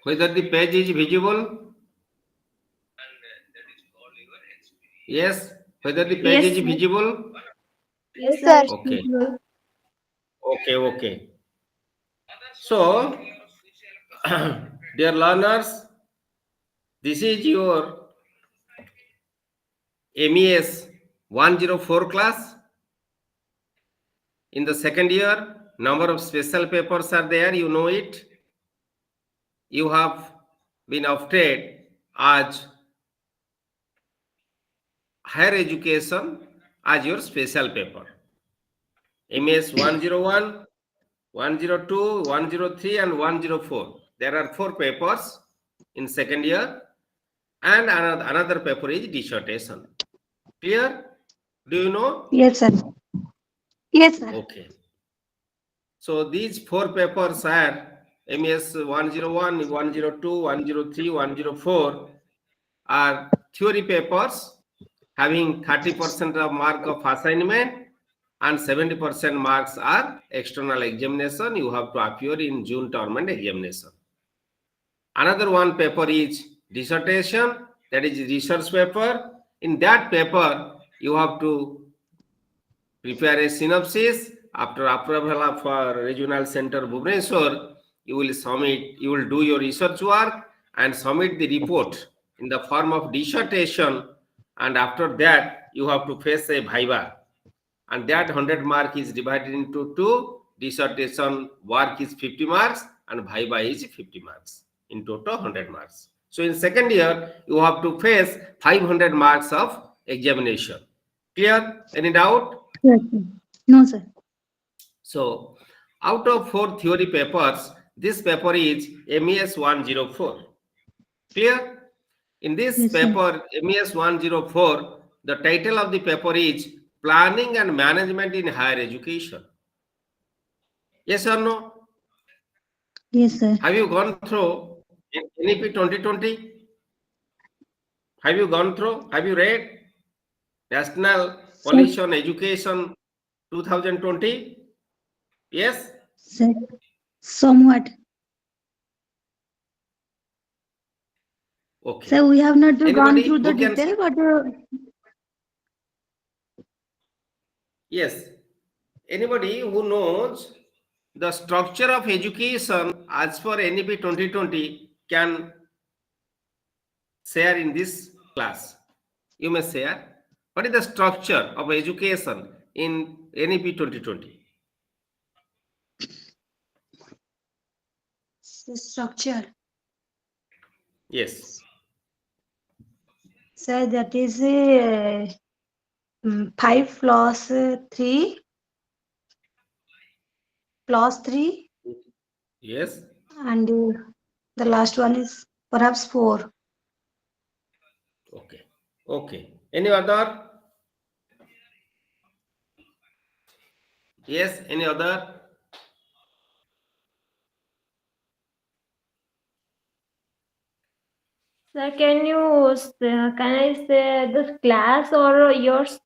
Whether the page is visible? Yes. Whether the page Yes, is sir. visible? Yes, sir. sir. Okay. Okay. So, dear learners, this is your MES 104 class. In the second year, number of special papers are there, you know it. You have been opted as higher education as your special paper. MES 101, 102, 103 and 104. There are 4 papers in second year and another paper is dissertation. Clear? Do you know? Yes, sir. Yes, sir. Okay. So these 4 papers are MES 101, 102, 103, 104 are theory papers having 30% of mark of assignment and 70% marks are external examination. You have to appear in June term and examination. Another one paper is dissertation, that is research paper. In that paper, you have to prepare a synopsis. After approval of regional center Bhubaneswar, you will do your research work and submit the report in the form of dissertation, and after that you have to face a viva, and that 100 mark is divided into 2. Dissertation work is 50 marks and viva is 50 marks. In total 100 marks. So in second year you have to face 500 marks of examination. Clear? Any doubt? Yes, sir. No, sir. So, out of 4 theory papers, this paper is MES 104. Clear? In this Yes, sir. paper, MES 104, the title of the paper is Planning and Management in Higher Education. Yes or no? Yes, sir. Have you gone through NEP 2020? Have you gone through? Have you read National Policy on Education 2020? Yes? Sir. Somewhat. Okay. Sir, we have not gone Anybody through the who can detail, but yes. Anybody who knows the structure of education as per NEP 2020 can share in this class. You may share. What is the structure of education in NEP 2020? structure. Yes. Sir, that is 5 plus 3 plus 3 Yes. and the last one is perhaps 4. Okay. Okay. Any other? Yes. Any other? Sir, can I say the class or yours?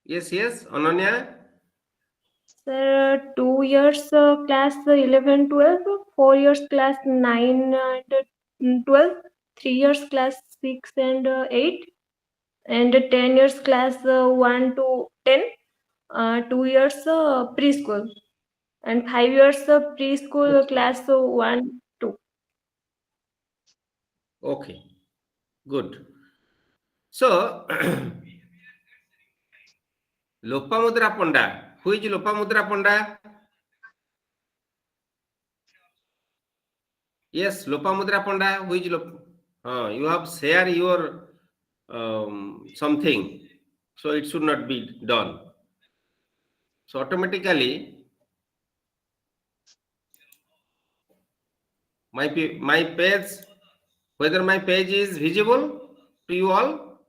Yes. Yes. Ananya? Sir, 2 years class 11, 12, 4 years class 9 and 12, 3 years class 6 and 8, and 10 years class 1 to 10, 2 years preschool, and 5 years preschool class 1, 2. Okay. Good. So, Lopamudra Panda. Who is Lopamudra Panda? Yes, Lopamudra Panda. Who is you have shared your something. So it should not be done. So automatically my page, whether my page is visible to you all.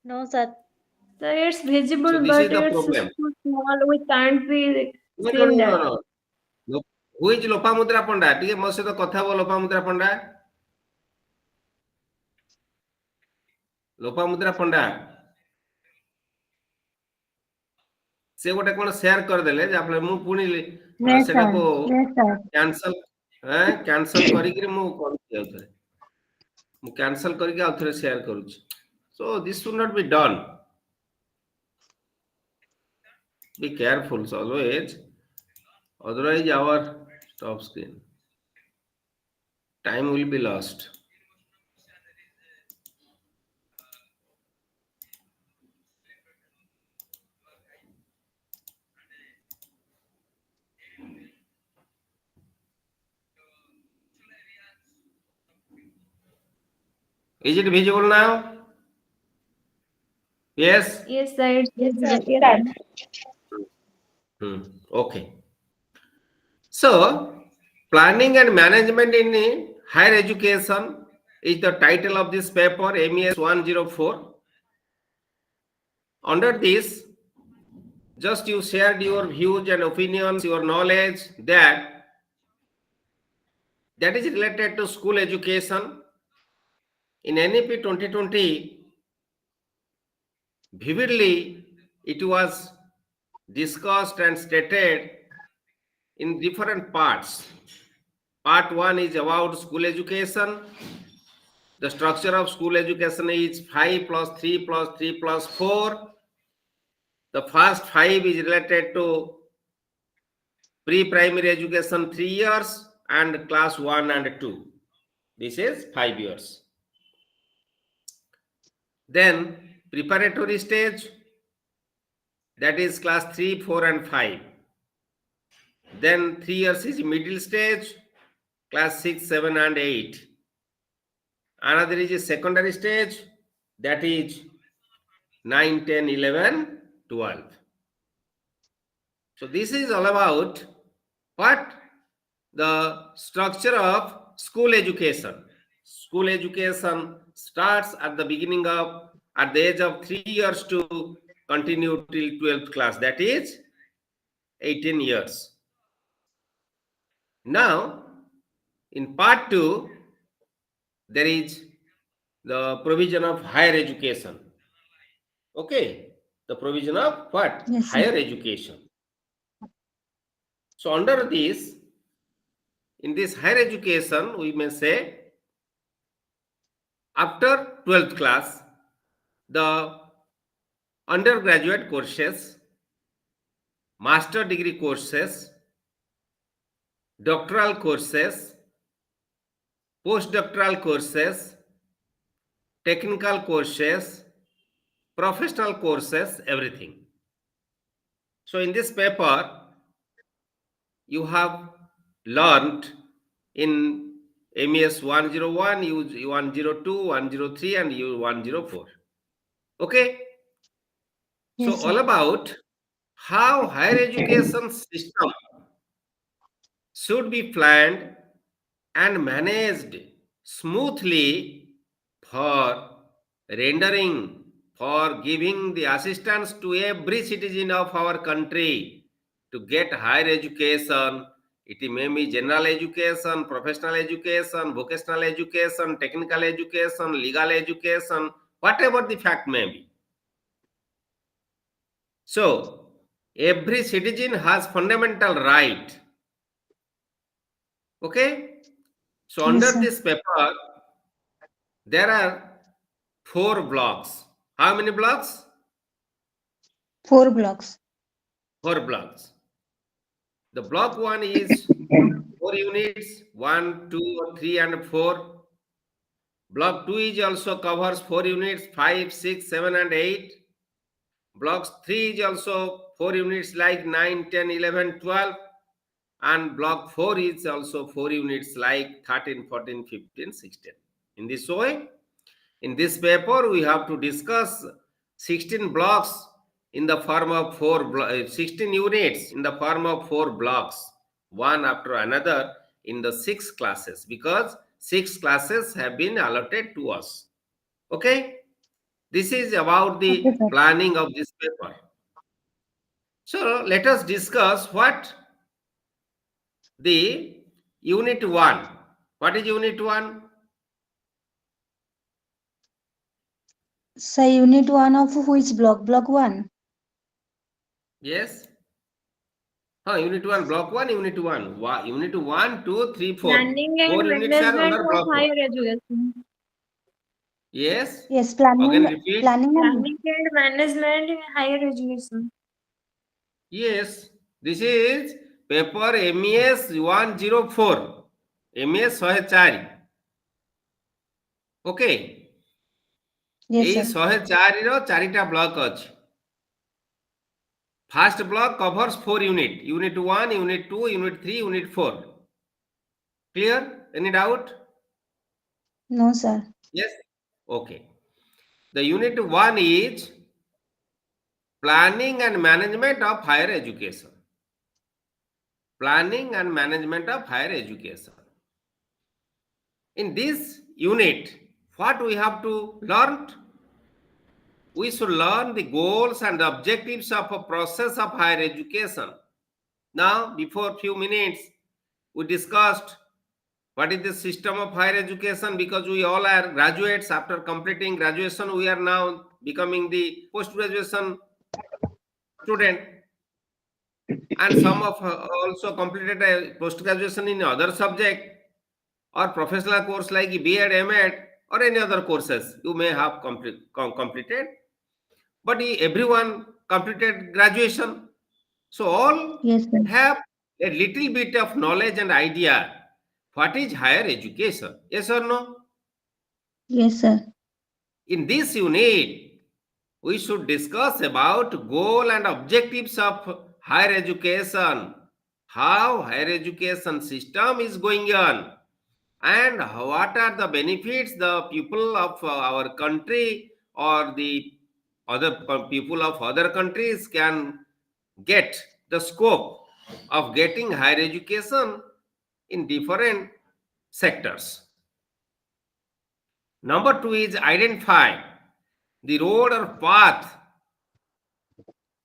No, sir. Sir, it's visible, So this but is the it's problem. too small. We can't be No, no, seeing no, that. no, no. Who is Lopamudra Panda? ଟିକେ ମୋ ସହିତ କଥା ହୁଅ Lopamudra Panda. Lopamudra Panda. से गोटे कोन share कर देले जे आपले मु पुनी Yes, सेटा sir. को Yes, sir. कैंसल करिक मु करथि आउथरे मु कैंसल करिक आउथरे share करूछि. So this should not be done. Be careful always, otherwise our stop screen time will be lost. Is it visible now? Yes. Yes, sir. It's Yes, sir. visible. Okay. So, planning and management in higher education is the title of this paper, MES-104. Under this, just you shared your views and opinions, your knowledge that is related to school education. In NEP 2020, vividly it was discussed and stated in different parts. Part 1 is about school education. The structure of school education is 5 plus 3 plus 3 plus 4. The first 5 is related to pre-primary education 3 years and class 1 and 2. This is 5 years. Then preparatory stage, that is class 3, 4 and 5. Then 3 years is middle stage, class 6, 7 and 8. Another is a secondary stage, that is 9, 10, 11, 12. So this is all about what? The structure of school education. School education starts at the beginning of, at the age of 3 years to continue till 12th class, that is 18 years. Now, in part 2, there is the provision of higher education. Okay, the provision of what? Yes, sir. Higher education. So under this, in this higher education, we may say after 12th class, the undergraduate courses, master degree courses, doctoral courses, postdoctoral courses, technical courses, professional courses, everything. So in this paper, you have learned in MES 101, U 102, 103 and U 104. Okay? Yes, So all about how higher education system should be planned and managed smoothly for rendering, for giving the assistance to every citizen of our country to get higher education. It may be general education, professional education, vocational education, technical education, legal education, whatever the fact may be. So, every citizen has fundamental right. Okay? So, Yes, under sir. this paper, there are 4 blocks. How many blocks? 4 blocks. 4 blocks. The block 1 is 4 units, 1, 2, 3 and 4. Block 2 is also covers 4 units, 5, 6, 7 and 8. Blocks 3 is also 4 units like 9, 10, 11, 12. And block 4 is also 4 units like 13, 14, 15, 16. In this way, In this paper, we have to discuss 16 blocks in the form of 16 units in the form of 4 blocks, one after another in the 6 classes, because 6 classes have been allotted to us. Okay? This is about Okay, the sir. planning of this paper. So let us discuss what the unit 1. What is unit 1? Sir, unit 1 of which block? Block 1. Yes? Unit 1, block 1, unit 1. Unit 1, 2, 3, 4. Planning 4 and units are management under of block 1. higher education. Yes? Yes, Again repeat. planning and Planning and management in higher education. Yes. This is paper MES-104. MES-104. Okay. yes, এই sir. 104 ର 4ଟା block ଅଛି. First block covers 4 unit. Unit 1, unit 2, unit 3, unit 4. Clear? Any doubt? No, sir. Yes? Okay. The unit 1 is planning and management of higher education. Planning and management of higher education. In this unit, what we have to learn? We should learn the goals and objectives of a process of higher education. Now, before few minutes, we discussed what is the system of higher education, because we all are graduates. After completing graduation, we are now becoming the post-graduation student. And some of also completed a post-graduation in other subject or professional course like B.Ed, M.Ed or any other courses you may have completed. But everyone completed graduation. So all Yes, sir. have a little bit of knowledge and idea what is higher education. Yes or no? Yes, sir. In this unit, we should discuss about goal and objectives of higher education, how higher education system is going on, and what are the benefits the people of our country or the other people of other countries can get the scope of getting higher education in different sectors. Number 2 is identify the road or path,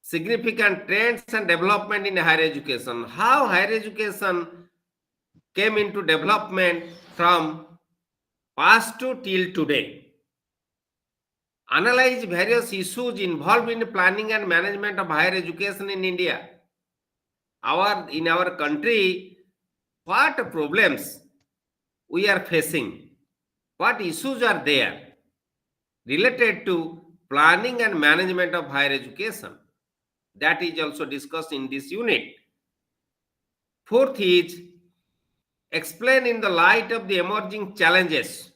significant trends and development in higher education. How higher education came into development from past to till today. Analyze various issues involved in planning and management of higher education in India. In our country, what problems we are facing, what issues are there related to planning and management of higher education. That is also discussed in this unit. Fourth is explain in the light of the emerging challenges,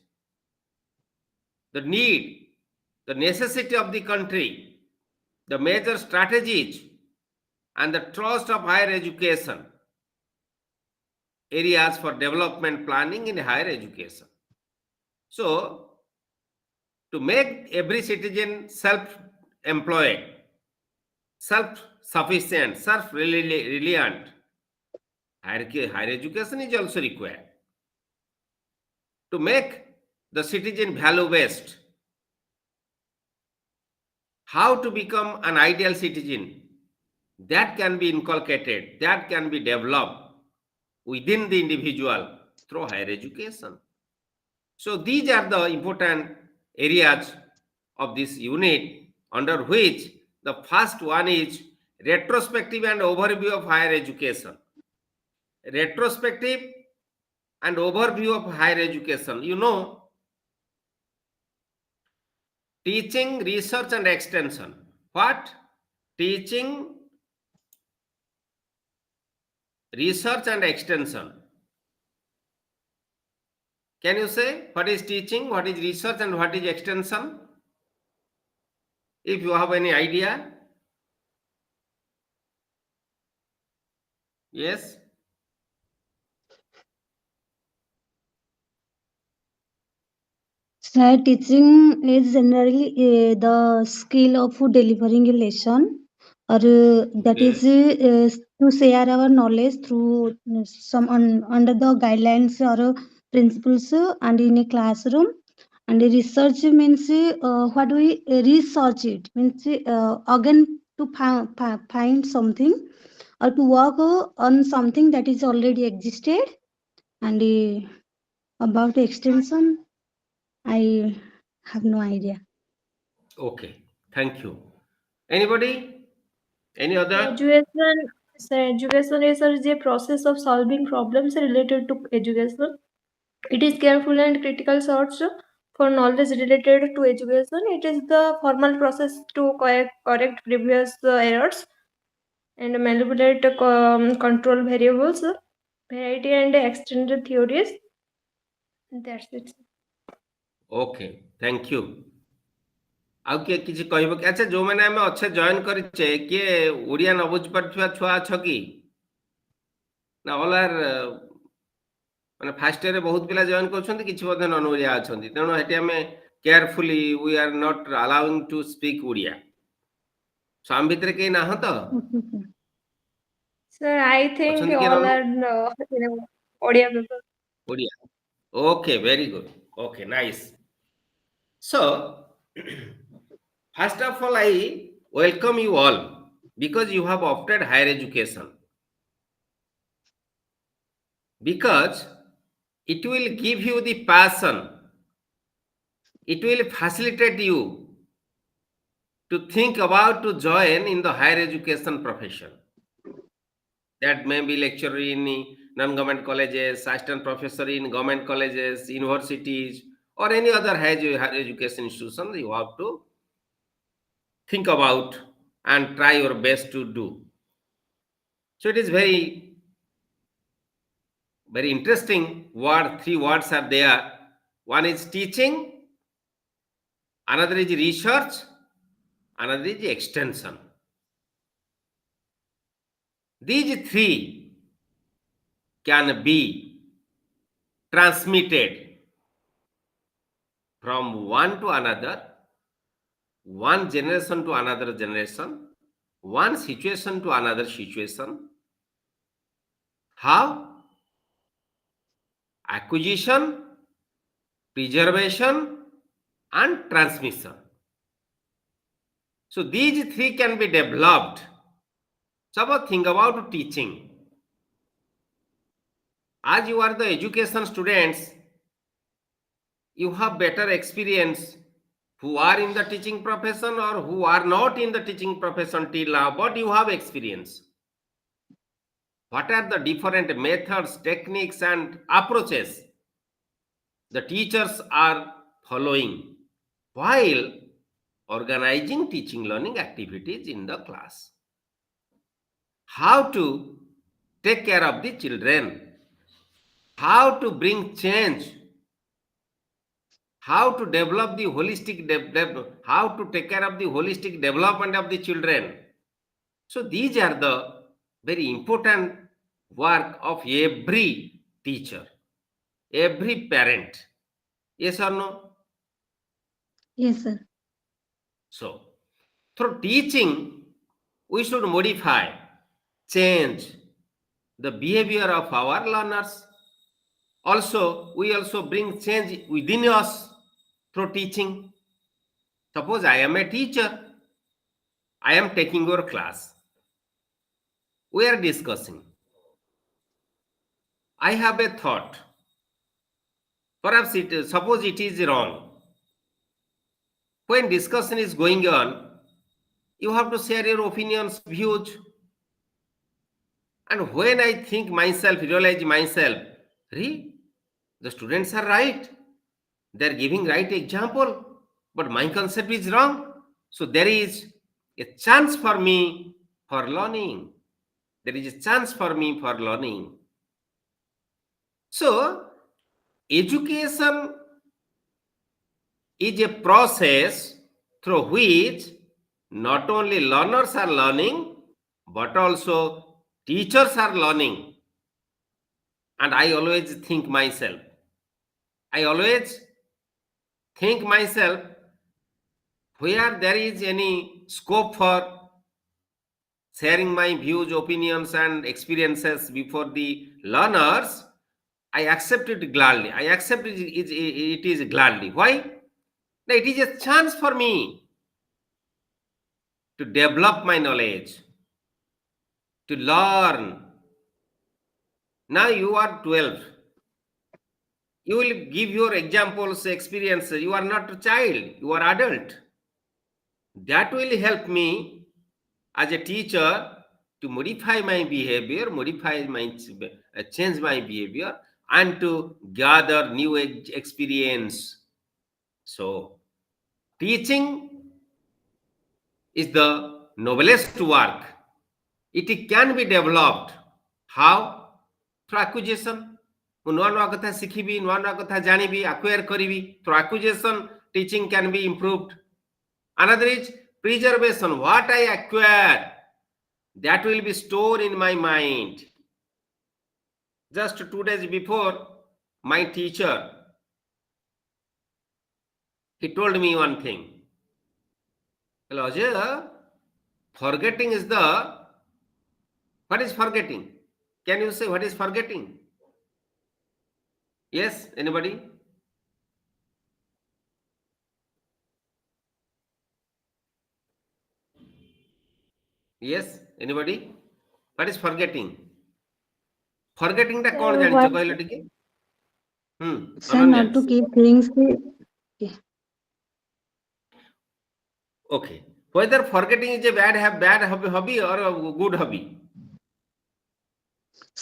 the need, the necessity of the country, the major strategies, and the trust of higher education, areas for development planning in higher education. So, to make every citizen self-employed, self-sufficient, self-reliant, higher education is also required. To make the citizen value-based, how to become an ideal citizen, that can be inculcated, that can be developed within the individual through higher education. So these are the important areas of this unit, under which the first one is retrospective and overview of higher education. Retrospective and overview of higher education. You know, teaching, research and extension. What? Teaching, research and extension. Can you say what is teaching, what is research and what is extension? If you have any idea. Yes? So teaching is generally the skill of delivering a lesson, or that is to share our knowledge through under the guidelines or principles and in a classroom. And research means what do we research it means again to find something or to work on something that is already existed. And about extension, I have no idea. Okay, thank you. Anybody? Any other? Education is the process of solving problems related to education. It is careful and critical search for knowledge related to education. It is the formal process to correct previous errors and manipulate control variables, variety and extended theories. That's it. Okay, thank you. ଆଉ କିଏ କିଛି କହିବ କି? ଆଚ୍ଛା, ଯୋଉମାନେ ଆମେ ଅଛେ join କରିଛେ, କିଏ ଓଡ଼ିଆ ନ ବୁଝି ପାରୁଥିବା ଛୁଆ ଅଛ କି? ନା ଅଲ୍ ଆର୍ ମାନେ ଫାର୍ଷ୍ଟ ଇୟରରେ ବହୁତ ପିଲା ଜଏନ୍ କରୁଛନ୍ତି, କିଛି ମଧ୍ୟ ନନ୍ ଓଡ଼ିଆ ଅଛନ୍ତି। ତେଣୁ ଏଠି ଆମେ carefully we are not allowing to speak Odia. So ଆମ ଭିତରେ କେହି ନାହଁ ତ? Okay, sir. Sir, I think ଅଛନ୍ତି କିଏ all non are Odia people. Odia? Okay, very good. Okay, nice. So, first of all, I welcome you all because you have opted higher education. Because it will give you the passion, it will facilitate you to think about to join in the higher education profession. That may be lecturer in non-government colleges, assistant professor in government colleges, universities, or any other higher education institution. You have to think about and try your best to do. So it is very, very interesting word. Three words are there. One is teaching, another is research, another is extension. These three can be transmitted from one to another, one generation to another generation, one situation to another situation. How? Acquisition, preservation, and transmission. So these three can be developed. Suppose think about teaching. As you are the education students, you have better experience who are in the teaching profession or who are not in the teaching profession till now, but you have experience. What are the different methods, techniques, and approaches the teachers are following while organizing teaching learning activities in the class? How to take care of the children, how to bring change, how to develop the holistic how to take care of the holistic development of the children. So these are the very important work of every teacher, every parent. Yes or no? Yes, sir. So through teaching, we should modify, change the behavior of our learners. Also, we also bring change within us through teaching. Suppose I am a teacher, I am taking your class. We are discussing. I have a thought. Perhaps suppose it is wrong. When discussion is going on, you have to share your opinions, views. And when I think myself, realize myself, the students are right. They are giving right example, but my concept is wrong. So there is a chance for me for learning. There is a chance for me for learning. So education is a process through which not only learners are learning, but also teachers are learning. And I always think myself, I always think myself where there is any scope for sharing my views, opinions, and experiences before the learners, I accept it gladly. I accept it is gladly. Why? Now, it is a chance for me to develop my knowledge, to learn. Now you are 12. You will give your examples, experiences. You are not a child, you are adult. That will help me as a teacher to modify my behavior, change my behavior, and to gather new experience. So, teaching is the noblest work. It can be developed. How? Through acquisition. ମୁଁ ନୂଆ ନୂଆ କଥା ଶିଖିବି, ନୂଆ ନୂଆ କଥା ଜାଣିବି, acquire କରିବି. Through acquisition, teaching can be improved. Another is preservation. What I acquire, that will be stored in my mind. Just 2 days before, my teacher, he told me one thing. Hello, Ajay, forgetting is the, what is forgetting? Can you say what is forgetting? Yes, anybody? Yes, anybody? What is forgetting? Forgetting ଟା କଣ ଜାଣିଛ What କହିଲ ଟିକେ? Sir, Ananya. not to keep things. Yeah. Okay. Whether forgetting is a bad hobby or a good hobby?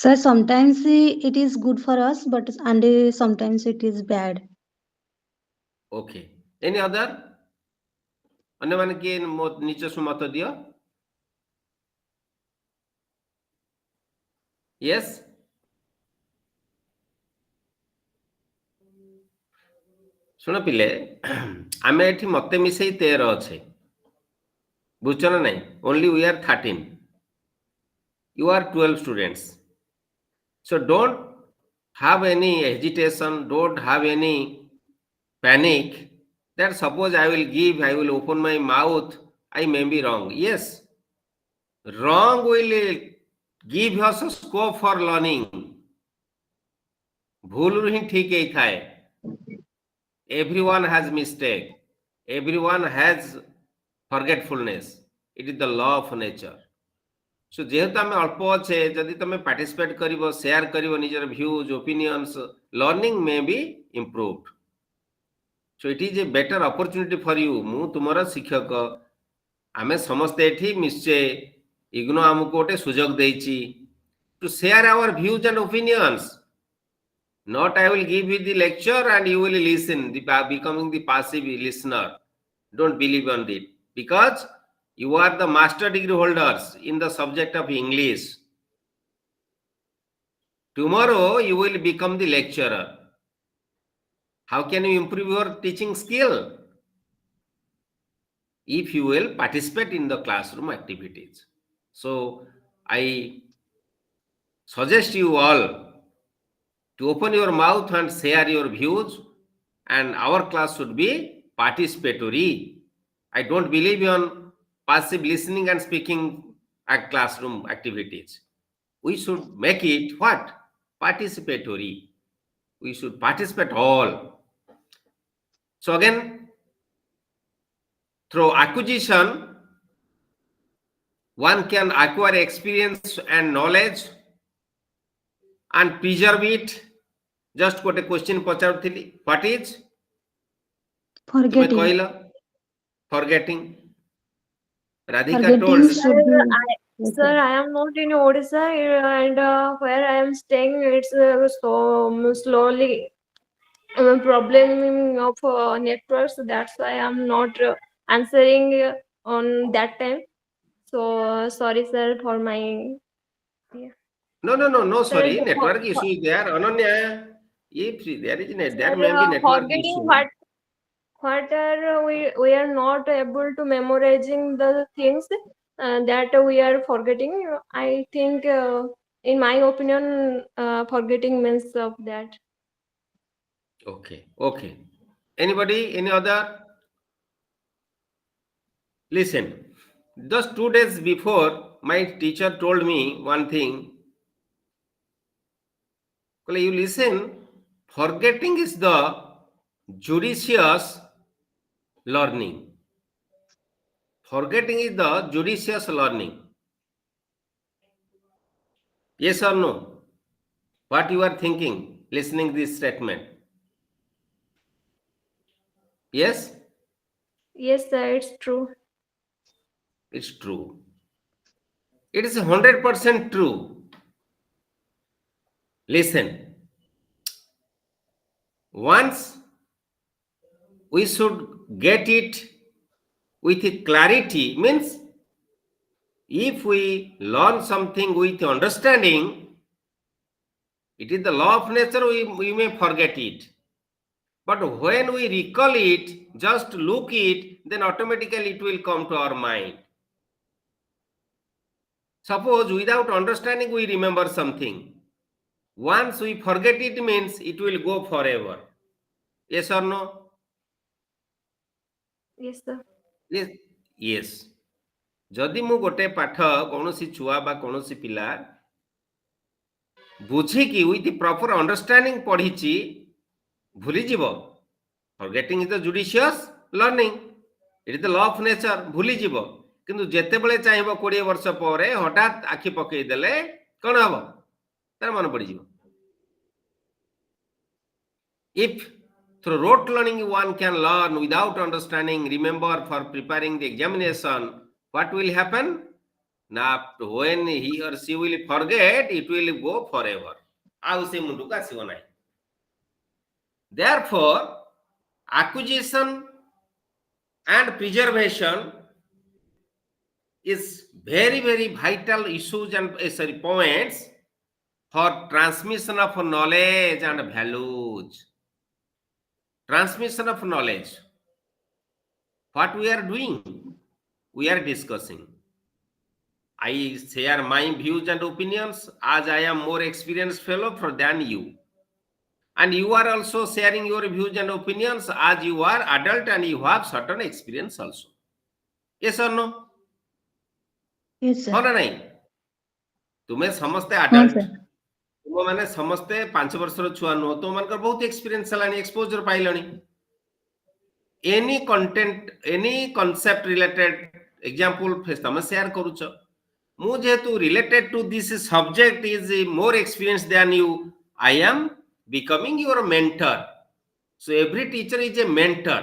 Sir, sometimes it is good for us, but and sometimes it is bad. Okay. Any other? ଅନ୍ୟମାନେ କିଏ ନିଜସ୍ୱ ମତ ଦିଅ? Yes? ଶୁଣ ପିଲେ, ଆମେ ଏଠି ମତେ ମିଶେଇ 13 ଅଛେ, ବୁଝୁଛ ନା ନାଇଁ? Only we are 13. You are 12 students. So don't have any hesitation, don't have any panic that suppose I will open my mouth, I may be wrong. Yes, wrong will give us a scope for learning. ଭୁଲରୁ ହିଁ ଠିକ ହେଇଥାଏ. Everyone has mistake. Everyone has forgetfulness. It is the law of nature. So ଯେହେତୁ ଆମେ ଅଳ୍ପ ଅଛେ, ଯଦି ତମେ participate କରିବ, ସେୟାର କରିବ ନିଜର views, opinions, learning may be improved. So it is a better opportunity for you. ମୁଁ ତୁମର ଶିକ୍ଷକ, ଆମେ ସମସ୍ତେ ଏଠି ମିଶେ, ଇଗ୍ନୋ ଆମକୁ ଗୋଟେ ସୁଯୋଗ ଦେଇଛି to share our views and opinions. Not I will give you the lecture and you will listen, becoming the passive listener. Don't believe on it, because you are the master degree holders in the subject of English. Tomorrow you will become the lecturer. How can you improve your teaching skill? If you will participate in the classroom activities. So I suggest you all to open your mouth and share your views, and our class should be participatory. I don't believe in passive listening and speaking at classroom activities. We should make it what? Participatory. We should participate all. So again, through acquisition, one can acquire experience and knowledge and preserve it. Just got a question ପଚାରୁଥିଲି. What is? ତୁମେ Forgetting. କହିଲ forgetting. Radhika Forgetting told. should be. Sir, I am not in Odisha, and where I am staying, it's so slowly problem of network. So that's why I'm not answering on that time. So sorry, sir, for my. Yeah. No, Sir, sorry. the Network issue is there. Ananya, if there is there sir, may be network forgetting issue. what are we are not able to memorizing the things that we are forgetting. I think in my opinion forgetting means of that. Okay. Anybody? Any other? Listen. Just 2 days before, my teacher told me one thing. You listen, forgetting is the judicious learning. Forgetting is the judicious learning. Yes or no? What you are thinking, listening this statement? Yes? Yes, sir, it's true. It's true. It is 100% true. Listen. Once we should get it with clarity, means if we learn something with understanding, it is the law of nature, we may forget it. But when we recall it, just look it, then automatically it will come to our mind. Suppose without understanding we remember something. Once we forget it means it will go forever. Yes or no? Yes, sir. Yes. Yes. ଯଦି ମୁଁ ଗୋଟେ ପାଠ କୌଣସି ଛୁଆ ବା କୌଣସି ପିଲା ବୁଝିକି ୱିଥ୍ ପ୍ରପର ଅଣ୍ଡରଷ୍ଟାଣ୍ଡିଂ ପଢିଛି, ଭୁଲିଯିବ। Forgetting is the judicious learning, it is the law of nature, ଭୁଲିଯିବ। କିନ୍ତୁ ଯେତେବେଳେ ଚାହିଁବ 20 ବର୍ଷ ପରେ ହଠାତ୍ ଆଖି ପକେଇ ଦେଲେ କଣ ହବ? ତାର ମନେ ପଡିଯିବ। If through rote learning one can learn without understanding, remember for preparing the examination, what will happen? Now, when he or she will forget, it will go forever. ଆଉ ସେ ମୁଣ୍ଡକୁ ଆସିବ ନାହିଁ। Therefore, acquisition and preservation is very, very vital issues and points for transmission of knowledge and values. Transmission of knowledge. What we are doing? We are discussing. I share my views and opinions as I am more experienced fellow than you. And you are also sharing your views and opinions as you are adult and you have certain experience also. Yes or no? Yes, sir. हाँ ना नहीं? तुम्हें समझते हाँ, adult, sir. वो मैंने समझते 5 वर्षर छुआ नुह, तो मन कर बहुत एक्सपीरियंस चलानी, एक्सपोजर पाइलानी। Any content, any concept related example face तमे शेयर करूछ। मु जेतु related to this subject is more experienced than you, I am becoming your mentor. So every teacher is a mentor.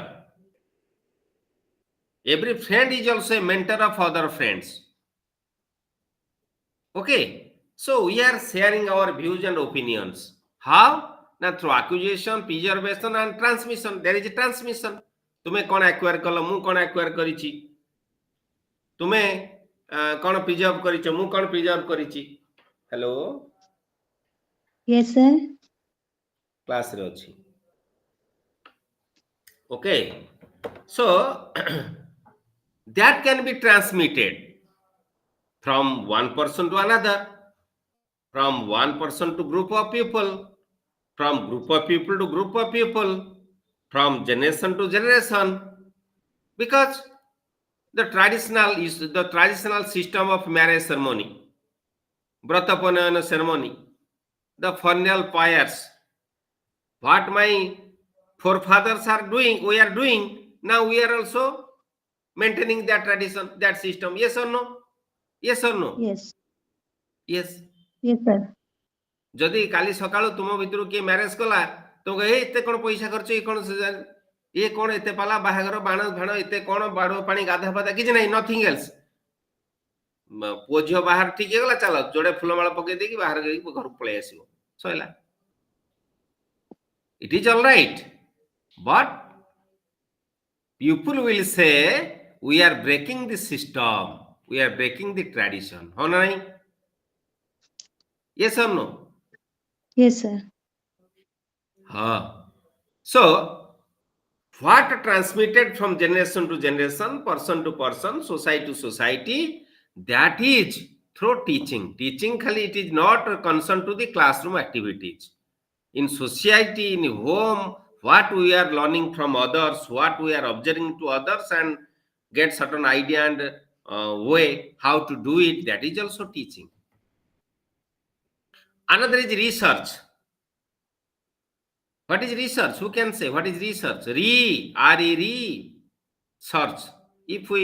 Every friend is also a mentor of other friends. Okay, so we are sharing our views and opinions. How? Now through acquisition, preservation and transmission. There is a transmission. तुम्हें कौन acquire कल, मु कौन acquire करिछि, तुम्हें कौन preserve करिछ, मु कौन preserve करिछि। Hello, Yes, sir. क्लास रे अछि। Okay, so that can be transmitted from one person to another, from one person to group of people, from group of people to group of people, from generation to generation, because the traditional system of marriage ceremony, Bratapanayana ceremony, the funeral pyres, what my forefathers are doing, we are doing, now we are also maintaining that tradition, that system. Yes or no? Yes or no? Yes. Yes. Yes, sir. जदि काली सकाळु तुम भितर के marriage कला तो कहे एते कोन पैसा खर्च, ये कोन ये कोन एते पाला बाहागर बाण भाण एते कोन बाड़ो पानी गाधा पादा किछ नहीं, नथिंग एल्स। पुओ झियो बाहर ठीक हे गला, चलो जोड़े फुलमाळ पके देकी बाहर गई घर पळे आसीबो, सयला। It is all right, but people will say we are breaking the system, we are breaking the tradition. हो ना नहीं? Yes or no? Yes, sir. So, what transmitted from generation to generation, person to person, society to society, that is through teaching. Teaching khali, it is not concerned to the classroom activities. In society, in home, what we are learning from others, what we are observing to others, and get certain idea and way how to do it. That is also teaching. Another is research. What is research? Who can say what is research? Search. If we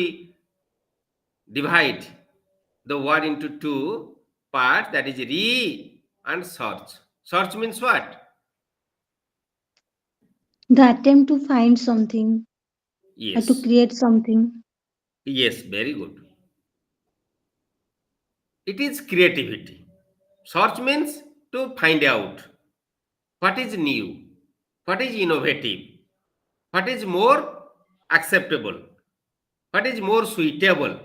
divide the word into two parts, that is re and search. Search means what? The attempt to find something or to Yes. create something. Yes, very good. It is creativity. Search means to find out what is new, what is innovative, what is more acceptable, what is more suitable.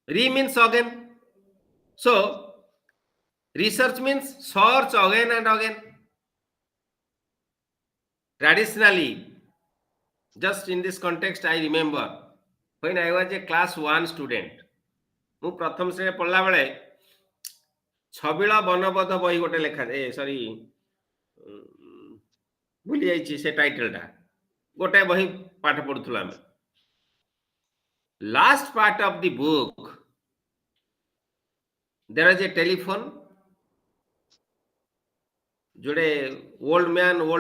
Re means again. So, research means search again and again. Traditionally, just in this context, I remember when I was a class 1 student, ମୁଁ ପ୍ରଥମ ଶ୍ରେଣୀରେ ପଢିଲା ବେଳେ ଛବିଳ ବନବୋଧ ବହି ଗୋଟେ ଲେଖା ସରି ଭୁଲି ଯାଇଛି ସେ ଟାଇଟେଲଟା, ଗୋଟାଏ ବହି ପାଠ ପଢୁଥିଲୁ ଆମେ। Last part of the book, there is a telephone, जोड़े old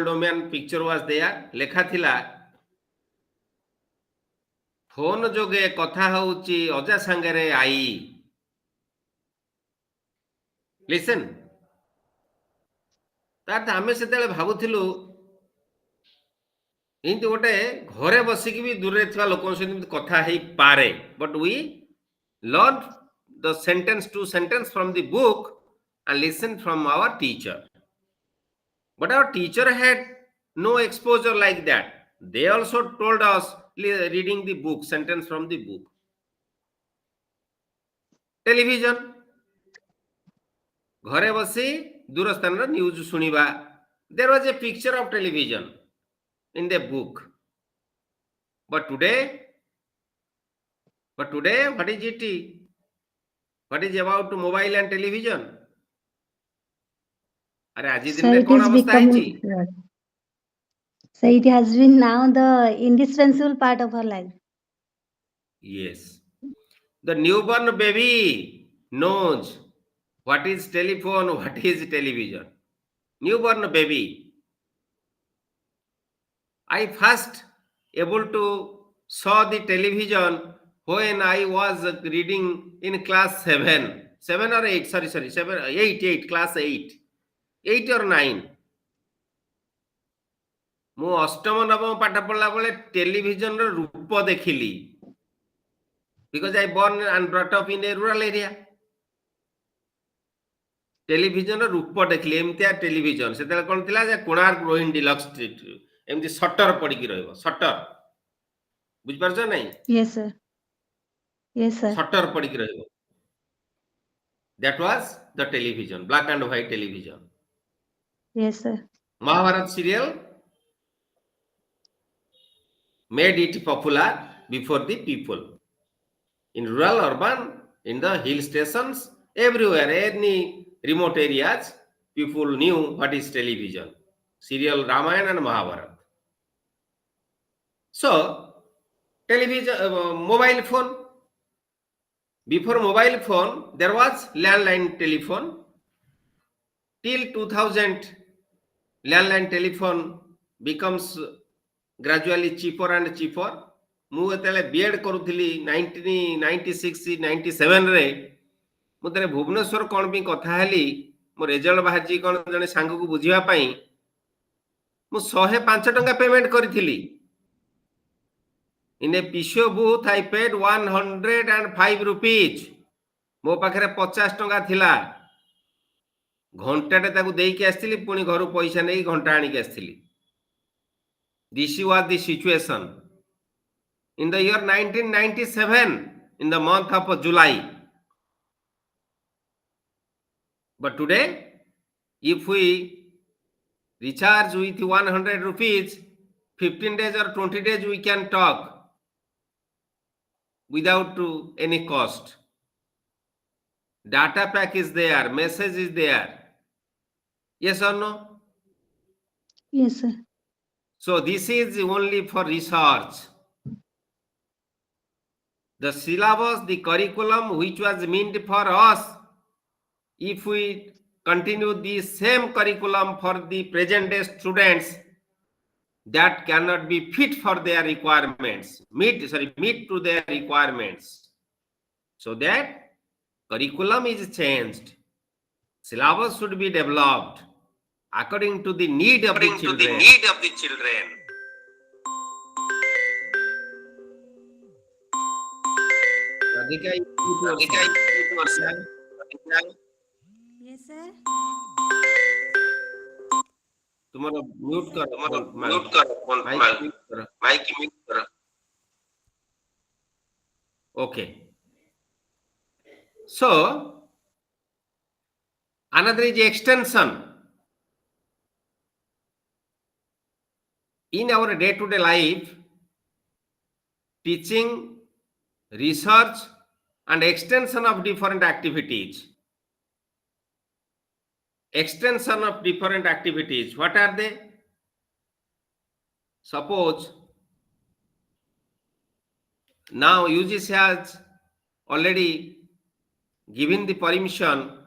woman picture was there, ଲେଖା ଥିଲା फोन जोगे कथा होउची अजा संगरे आई। लिसन, तार आमे सेतेले भाबुथिलु इनती गोटे घरे बसिकी भी दूरे थिबा लोकन सहित कथा हेई पारे, but we learn the sentence to sentence from the book and listen from our teacher. But our teacher had no exposure like that. They also told us reading the book, sentence from the book. Television, घरे बसी दूर स्थान news सुनिबा. There was a picture of television in the book. But today, what is it? What is about mobile and television? अरे आज दिन So में it कौन is अवस्था है becoming, so it has been now the indispensable part of our life. Yes. The newborn baby knows what is telephone, what is television. Newborn baby. I first able to saw the television when I was reading in class 7 or 8, sorry, 7, 8, class 8 or 9. ମୁଁ ଅଷ୍ଟମ ନବମ ପାଠ ପଢିଲା ବେଳେ ଟେଲିଭିଜନର ରୂପ ଦେଖିଲି, because I born and brought up in a rural area. ଟେଲିଭିଜନର ରୂପ ଦେଖିଲି, ଏମିତିଆ ଟେଲିଭିଜନ ସେତେବେଳେ କଣ ଥିଲା ଯେ କୋଣାର୍କ ରୋହିଣୀ ଡିଲକ୍ସ ଏମିତି ସଟର ପଡିକି ରହିବ, ସଟର ବୁଝିପାରୁଛ ନାଇଁ? Yes sir. Yes sir. Shutter ପଡିକି ରହିବ. That was the television, black and white television. Yes sir. Mahabharata serial made it popular before the people. In rural, urban, in the hill stations, everywhere, any remote areas, people knew what is television. Serial Ramayana and Mahabharata. So, television, mobile phone. Before mobile phone, there was landline telephone. Till 2000, landline telephone becomes gradually cheaper and cheaper. ମୁଁ ଯେତେବେଳେ BEd କରୁଥିଲି 1996 97 ରେ ମୁଁ ଥରେ ଭୁବନେଶ୍ୱର କଣ ପାଇଁ କଥା ହେଲି, ମୋ ରେଜଲ୍ଟ ବାହାରିଛି କଣ ଜଣେ ସାଙ୍ଗକୁ ବୁଝିବା ପାଇଁ, ମୁଁ 105 ଟଙ୍କା ପେମେଣ୍ଟ କରିଥିଲି. In a PCO booth I paid 105 rupees. ମୋ ପାଖରେ 50 ଟଙ୍କା ଥିଲା. ଘଣ୍ଟାଟେ ତାକୁ ଦେଇକି ଆସିଥିଲି, ପୁଣି ଘରୁ ପଇସା ନେଇକି ଘଣ୍ଟା ଆଣିକି ଆସିଥିଲି. This was the situation in the year 1997, in the month of July. But today, if we recharge with 100 rupees, 15 days or 20 days we can talk without any cost. Data pack is there, message is there. Yes or no? Yes, sir. So this is only for research. The syllabus, the curriculum which was meant for us, if we continue the same curriculum for the present day students, that cannot be fit for their requirements, meet to their requirements. So that curriculum is changed. Syllabus should be developed according to the need of the children. Radhika, you mute yourself. Yes, sir. तुम्हारा mute करो phone mic mute करो okay. So another is extension. In our day-to-day life, teaching, research and extension of different activities. Extension of different activities. What are they? Suppose now UGC has already given the permission,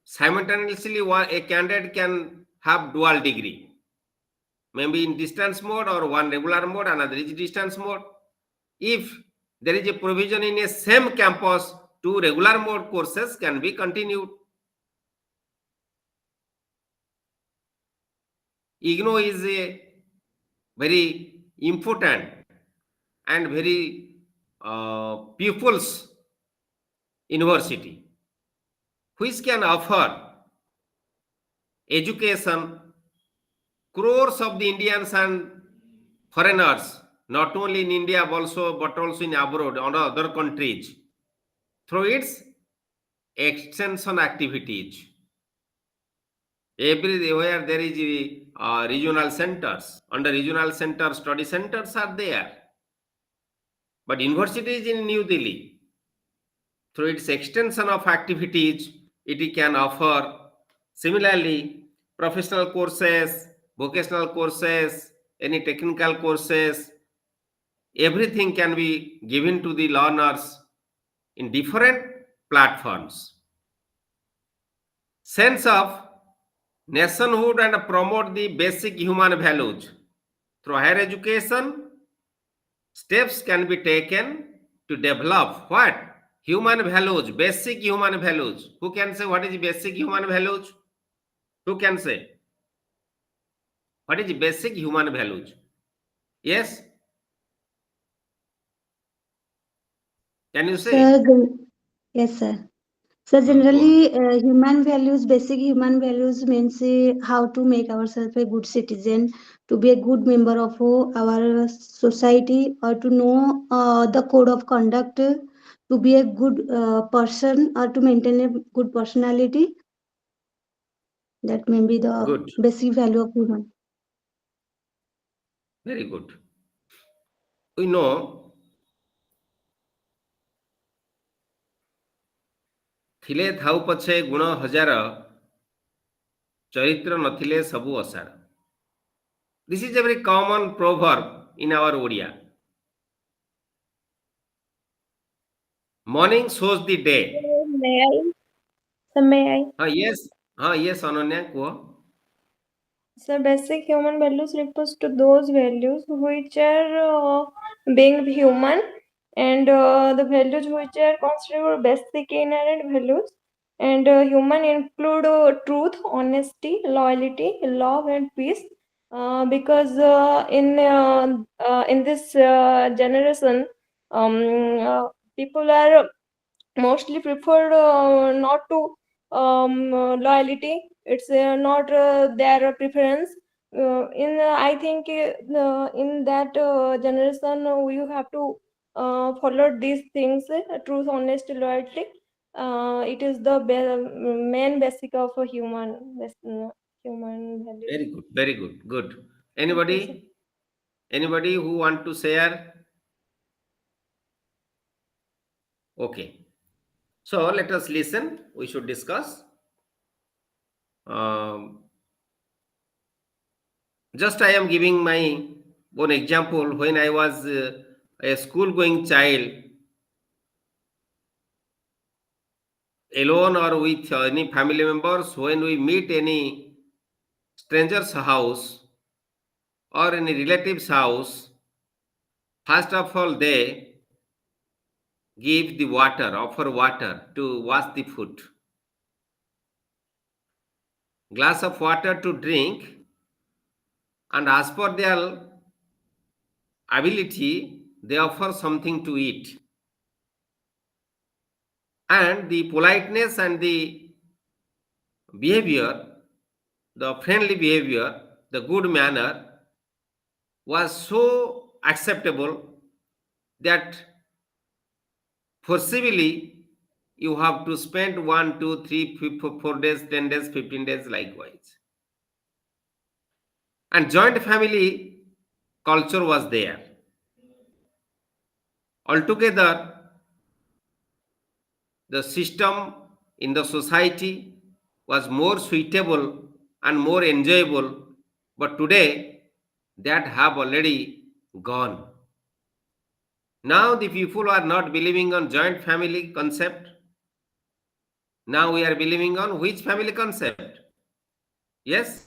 simultaneously a candidate can have dual degree, maybe in distance mode or one regular mode, another is distance mode. If there is a provision in a same campus, two regular mode courses can be continued. IGNOU is a very important and very people's university which can offer education crores of the Indians and foreigners, not only in India but also in abroad or other countries, through its extension activities. Everywhere there is regional centers. Under regional centers, study centers are there. But university is in New Delhi. Through its extension of activities, it can offer similarly professional courses, vocational courses, any technical courses. Everything can be given to the learners in different platforms. Sense of nationhood and promote the basic human values. Through higher education, steps can be taken to develop what? Human values, basic human values. Who can say what is basic human values? Who can say? What is basic human values? Yes? Can you say? Sir, yes, sir. So Go on. generally, human values, basic human values means how to make ourselves a good citizen, to be a good member of our society, or to know the code of conduct, to be a good person, or to maintain a good personality. That may be the Good. basic value of human. Very good. We know ଥିଲେ ଥାଉ ପଛେ ଗୁଣ ହଜାର ଚରିତ୍ର ନଥିଲେ ସବୁ ଅସାର. This is a very common proverb in our Odia. Morning shows the day. May I? So may I? Yes, yes, Ananya, kuh. So basic human values refers to those values which are being human, and the values which are considered basic inherent values. And human include truth, honesty, loyalty, love, and peace. Because in this generation, people are mostly prefer not to loyalty. It's not their preference. I think in that generation, you have to follow these things: truth, honesty, loyalty. It is the main basic of a human value. Very good, very good, good. Anybody? Anybody who want to share? Okay. So let us listen. We should discuss. Just I am giving my one example. When I was a school going child, alone or with any family members, when we meet any stranger's house or any relative's house, first of all they give the water, offer water to wash the foot, glass of water to drink, and as per their ability, they offer something to eat. And the politeness and the behavior, the friendly behavior, the good manner was so acceptable that forcibly you have to spend 1, 2, 3, 4 days, 10 days, 15 days likewise. And joint family culture was there. Altogether, the system in the society was more suitable and more enjoyable, but today that have already gone. Now the people are not believing on joint family concept. Now we are believing on which family concept? Yes?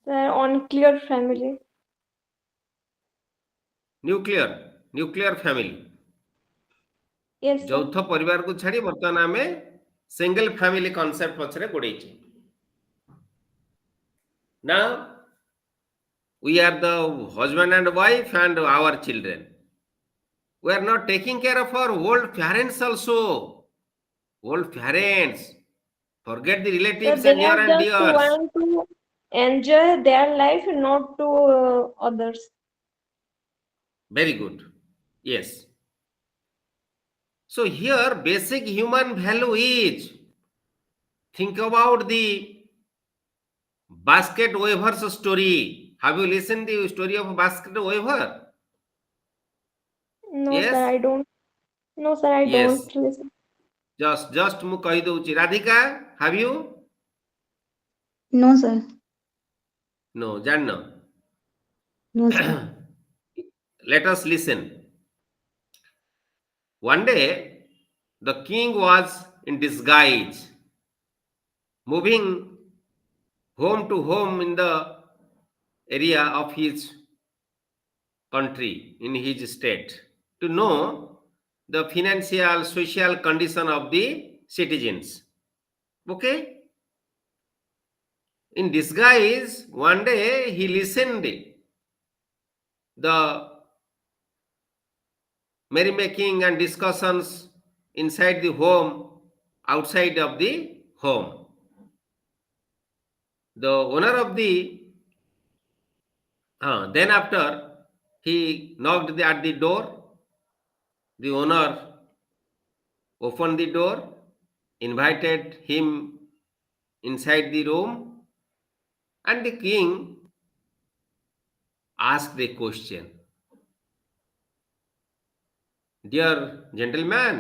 Sir, on clear family. Nuclear family. Yes, sir. ଯୌଥ ପରିବାରକୁ ଛାଡ଼ି ବର୍ତ୍ତମାନ ଆମେ single family concept ପଛରେ ଗୋଡେଇଛୁ. Now we are the husband and wife and our children. We are not taking care of our old parents also. Old parents. Forget the Sir, relatives they and near are and just dears. want to enjoy their life, not to others. Very good. Yes. So here basic human value is, think about the basket weaver's story. Have you listened the story of basket weaver? No, Yes? sir, I don't. No, sir, I Yes. don't listen. Just ମୁଁ କହିଦଉଛି. Radhika, have you? No, sir. No, ଜାଣିନ. No, sir. Let us listen. One day, the king was in disguise, moving home to home in the area of his country, in his state, to know the financial, social condition of the citizens. Okay? In disguise, one day he listened the merrymaking and discussions inside the home, outside of the home. The owner of the then after he knocked at the door, the owner opened the door, invited him inside the room, and the king asked the question, "Dear gentleman,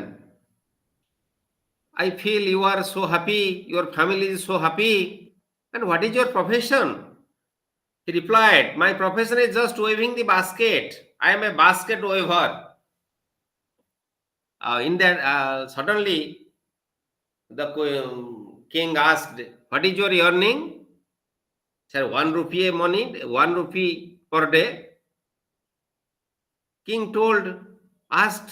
I feel you are so happy, your family is so happy, and what is your profession?" He replied, "My profession is just waving the basket. I am a basket waver." In that, suddenly the king asked, "What is your earning?" Sir, 1 rupee money, 1 rupee per day. King asked,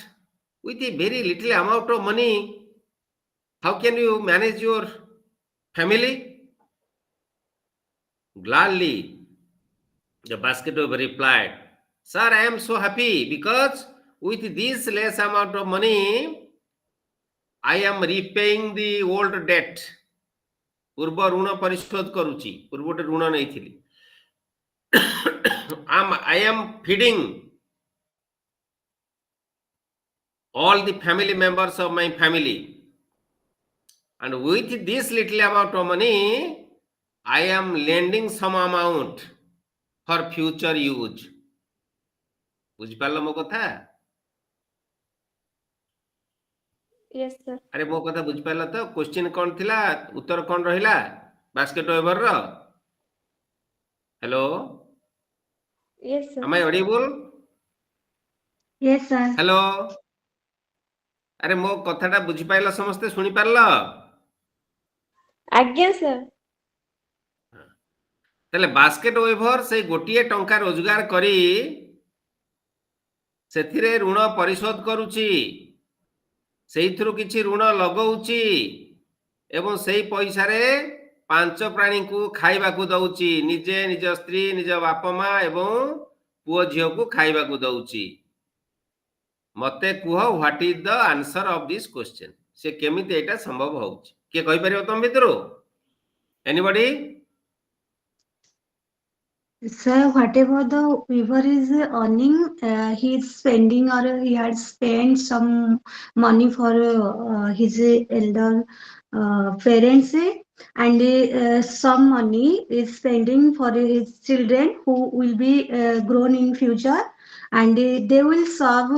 "With a very little amount of money, how can you manage your family?" Gladly, the basket weaver replied, "Sir, I am so happy because with this less amount of money, I am repaying the old debt. ପୂର୍ବ ଋଣ ପରିଶୋଧ କରୁଛି, ପୂର୍ବଟେ ଋଣ ନେଇଥିଲି. I am feeding all the family members of my family. And with this little amount of money, I am lending some amount for future use." ବୁଝିପାରିଲ ମୋ କଥା? Yes, sir. अरे मो कथा बुझ पाइला तो क्वेश्चन कौन थिला उत्तर कौन रहिला बास्केट ओवर रो hello Yes, sir. am I audible Yes, sir. Hello अरे मो कथाटा बुझी पाइला समस्ते सुनी पारला Again, sir. ताले बास्केट ओवर से गोटिए टंका रोजगार करी ସେଥିରେ ଋଣ ପରିଶୋଧ କରୁଛି ସେଇଥିରୁ କିଛି ଋଣ ଲଗାଉଛି ଏବଂ ସେଇ ପଇସାରେ 5 ପ୍ରାଣୀଙ୍କୁ ଖାଇବାକୁ ଦଉଛି ନିଜେ ନିଜ ସ୍ତ୍ରୀ ନିଜ ବାପା ମା ଏବଂ ପୁଅ ଝିଅକୁ ଖାଇବାକୁ ଦଉଛି ମତେ କୁହ what is the answer of this question ସେ କେମିତି ଏଇଟା ସମ୍ଭବ ହଉଛି କିଏ କହିପାରିବ ତମ ଭିତରୁ anybody Sir, whatever the weaver is earning, he is spending or he had spent some money for his elder parents, and some money is spending for his children who will be grown in future, and they will serve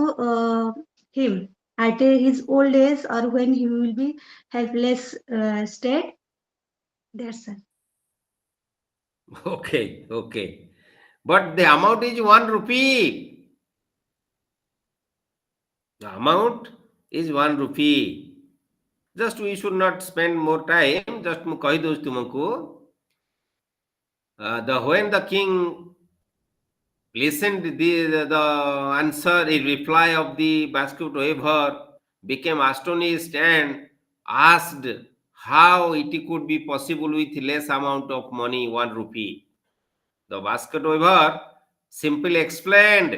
him at his old age or when he will be helpless state. That's it. okay but the amount is 1 rupee the amount is 1 rupee just we should not spend more time just mu kahi dous tumaku the when the king listened the answer the reply of the basket weaver became astonished and asked how it could be possible with less amount of money 1 rupee the basket weaver simply explained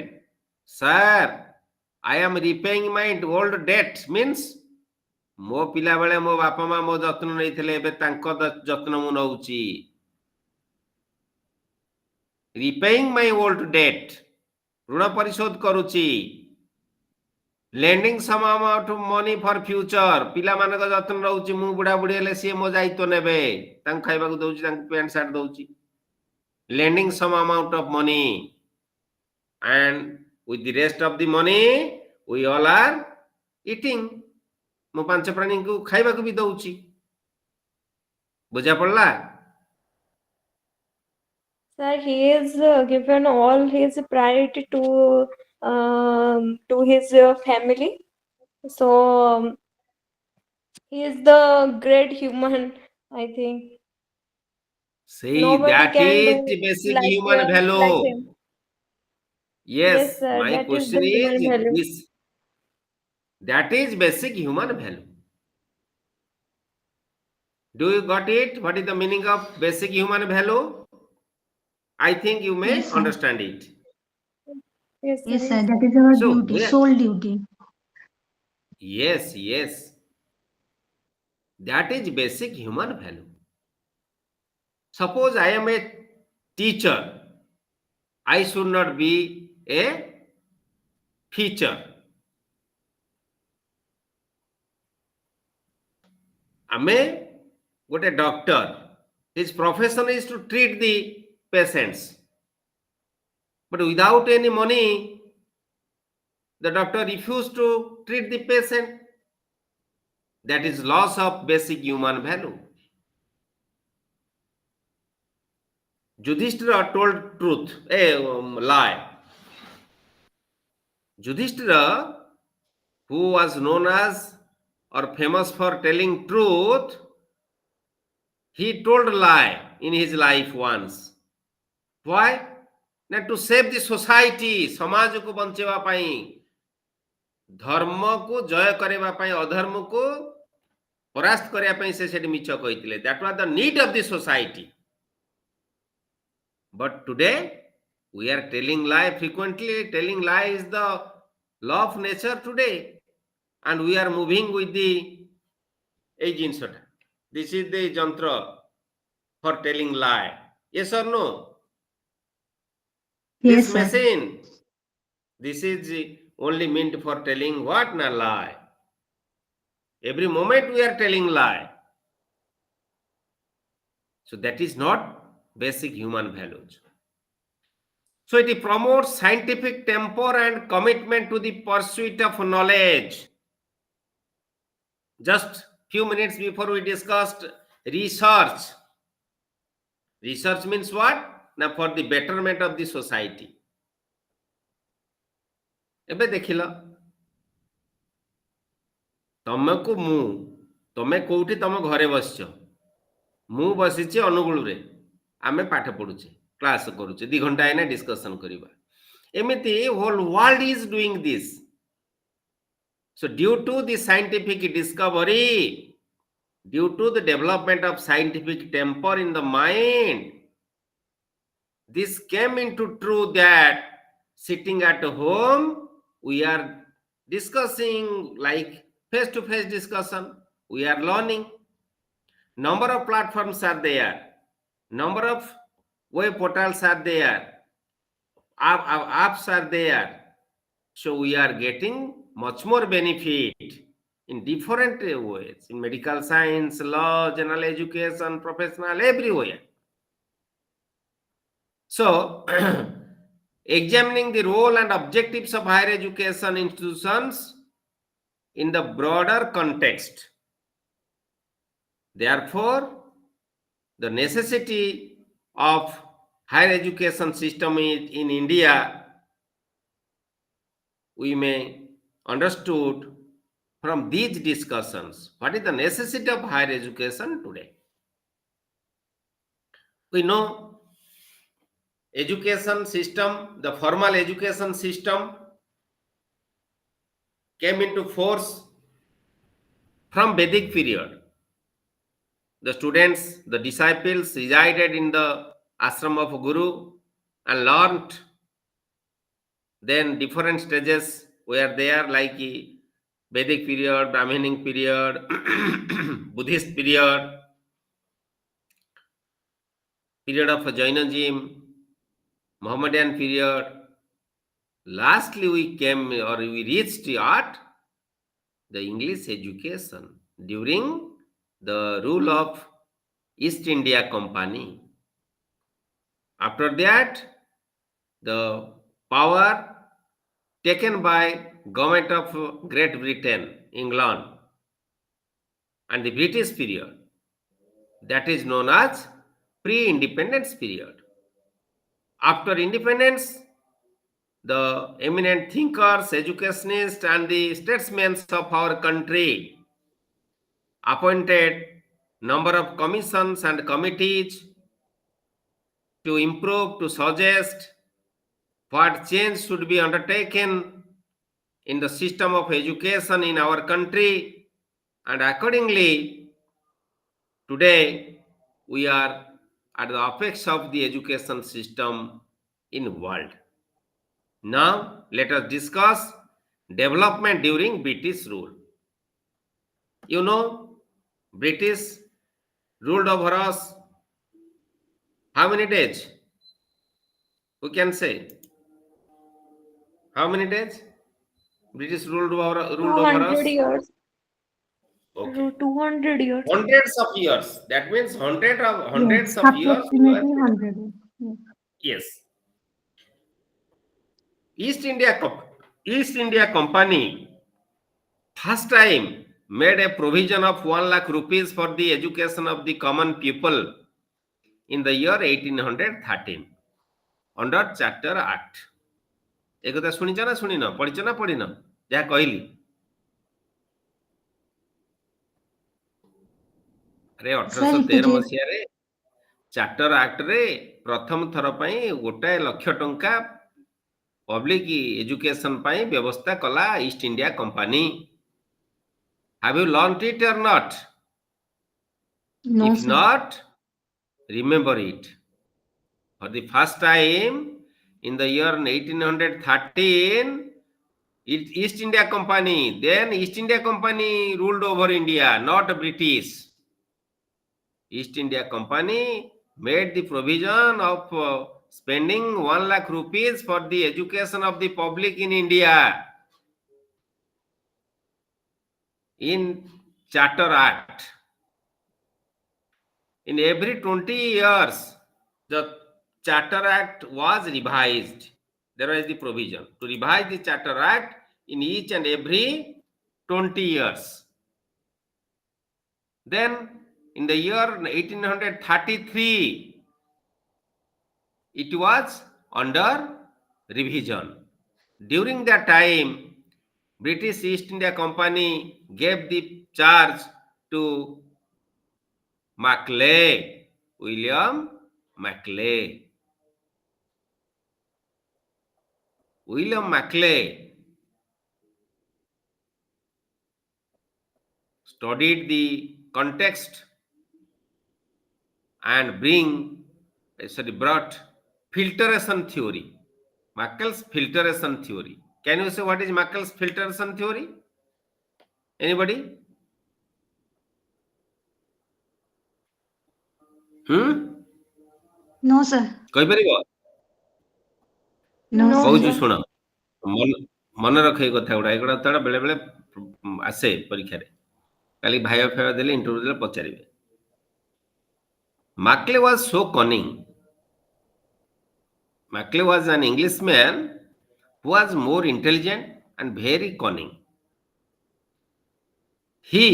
sir I am repaying my old debt means ମୋ ପିଲା ବେଳେ ମୋ ବାପା ମା ମୋ ଯତ୍ନ ନେଇଥିଲେ ଏବେ ତାଙ୍କ ଯତ୍ନ ମୁଁ ନଉଛି repaying my old debt ଋଣ ପରିଶୋଧ କରୁଛି lending some amount of money for future ପିଲାମାନଙ୍କ ଯତ୍ନ ନଉଛି ମୁଁ ବୁଢା ବୁଢୀ ହେଲେ ସିଏ ମୋ ଦାୟିତ୍ୱ ନେବେ ତାଙ୍କୁ ଖାଇବାକୁ ଦଉଛି ତାଙ୍କୁ ପ୍ୟାଣ୍ଟ ସାର୍ଟ ଦଉଛି lending some amount of money and with the rest of the money we all are eating ମୁଁ 5 ପ୍ରାଣୀଙ୍କୁ ଖାଇବାକୁ ବି ଦଉଛି ବୁଝା ପଡିଲା Sir, he is given all his priority to his family. So he is the great human, I think. see Nobody that can do is the basic human like value him. yes Yes, sir. my That is question the is human value. this that is basic human value do you got it what is the meaning of basic human value I think you may Yes, sir. understand it Yes, sir. Yes, sir. Yes, That sir. is our so duty, we are, sole duty. yes that is basic human value suppose I am a teacher I should not be a feature ଆମେ ଗୋଟେ doctor his profession is to treat the patients but without any money the doctor refused to treat the patient that is loss of basic human value Yudhishthira told truth a lie Yudhishthira who was known as or famous for telling truth he told a lie in his life once why not to save the society समाज को बंचेवा पाई धर्म को जय करबा पाई अधर्म को परास्त करबा पाई से सेठी मिछ कहितले that was the need of the society but today we are telling lie frequently telling lie is the law of nature today and we are moving with the ei jinsota this is the jantra for telling lie yes or no Yes, this sir. machine this is only meant for telling what na lie every moment we are telling lie so that is not basic human values so it promotes scientific temper and commitment to the pursuit of knowledge Just few minutes before we discussed research. Research means what? Now for the betterment of the society. ଏବେ ଦେଖିଲ ତମକୁ ତମେ କୋଉଠି ତମ ଘରେ ବସିଛ, ମୁଁ ବସିଛି ଅନୁଗୁଳରେ, ଆମେ ପାଠ ପଢୁଛେ, କ୍ଲାସ କରୁଛେ, 2 ଘଣ୍ଟା ଏଇନା ଡିସ୍କସନ କରିବା। ଏମିତି whole world is doing this. So due to the scientific discovery, due to the development of scientific temper in the mind, this came into true that sitting at home we are discussing like face to face discussion, we are learning. Number of platforms are there, number of web portals are there, apps are there, so we are getting much more benefit in different ways, in medical science, law, general education, professional, everywhere. So examining the role and objectives of higher education institutions in the broader context. Therefore, the necessity of higher education system in India, we may understood from these discussions. What is the necessity of higher education today? We know education system, the formal education system came into force from Vedic period. The students, the disciples resided in the ashram of Guru and learnt. Then different stages were there, like Vedic period, Brahminic period, Buddhist period, period of Jainism, Mohammedan period. Lastly, we reached at the English education during the rule of East India Company. After that, the power taken by government of Great Britain, England, and the British period, that is known as pre-independence period. After independence, the eminent thinkers, educationists, and the statesmen of our country appointed number of commissions and committees to improve, to suggest what change should be undertaken in the system of education in our country, and accordingly today we are at the apex of the education system in world. Now let us discuss development during British rule. You know, British ruled over us how many days? Who can say? How many days British ruled over us? 200 years. Okay. 200 years. Hundreds of years. That means hundreds Yes, of years. approximately 100. Yes. Yes. East India Company first time made a provision of 1 lakh rupees for the education of the common people in the year 1813 under Charter Act. एक କଥା ଶୁଣିଛ ନା ଶୁଣିନ, ପଢିଛ ନା ପଢିନ, ଯାହା କହିଲି? अरे 1813 ମସିହାରେ ଚାର୍ଟର ଆକ୍ଟରେ ପ୍ରଥମ ଥର ପାଇଁ 1 ଲକ୍ଷ ଟଙ୍କା ପବ୍ଲିକ ଏଜୁକେସନ ପାଇଁ ବ୍ୟବସ୍ଥା କଲା East India company. Have you learned it or not? No, If sir. not, remember it. For the first time in the year 1813, East India Company, then East India Company ruled over India, not British. East India Company made the provision of spending 1 lakh rupees for the education of the public in India in Charter Act. In every 20 years, the Charter Act was revised. There was the provision to revise the Charter Act in each and every 20 years. Then in the year 1833, it was under revision. During that time, British East India Company gave the charge to Maclay, William Maclay. William Maclay studied the context and brought filtration theory. Mackel's filtration theory. Can you say what is Mackel's filtration theory? Anybody? No, sir. କହିପାରିବ? No, No, sir. କହୁଛୁ sir. ଶୁଣ, ମନେ ରଖ ଏଇ କଥା ଗୁଡ଼ା, ଏଗୁଡ଼ା ତ ବେଳେ ବେଳେ ଆସେ ପରୀକ୍ଷାରେ, କାଲି ଭାଇବା ଫାଇବା ଦେଲେ ଇଣ୍ଟରଭ୍ୟୁ ଦେଲେ ପଚାରିବେ। Maclay was so cunning. Maclay was an Englishman who was more intelligent and very cunning. He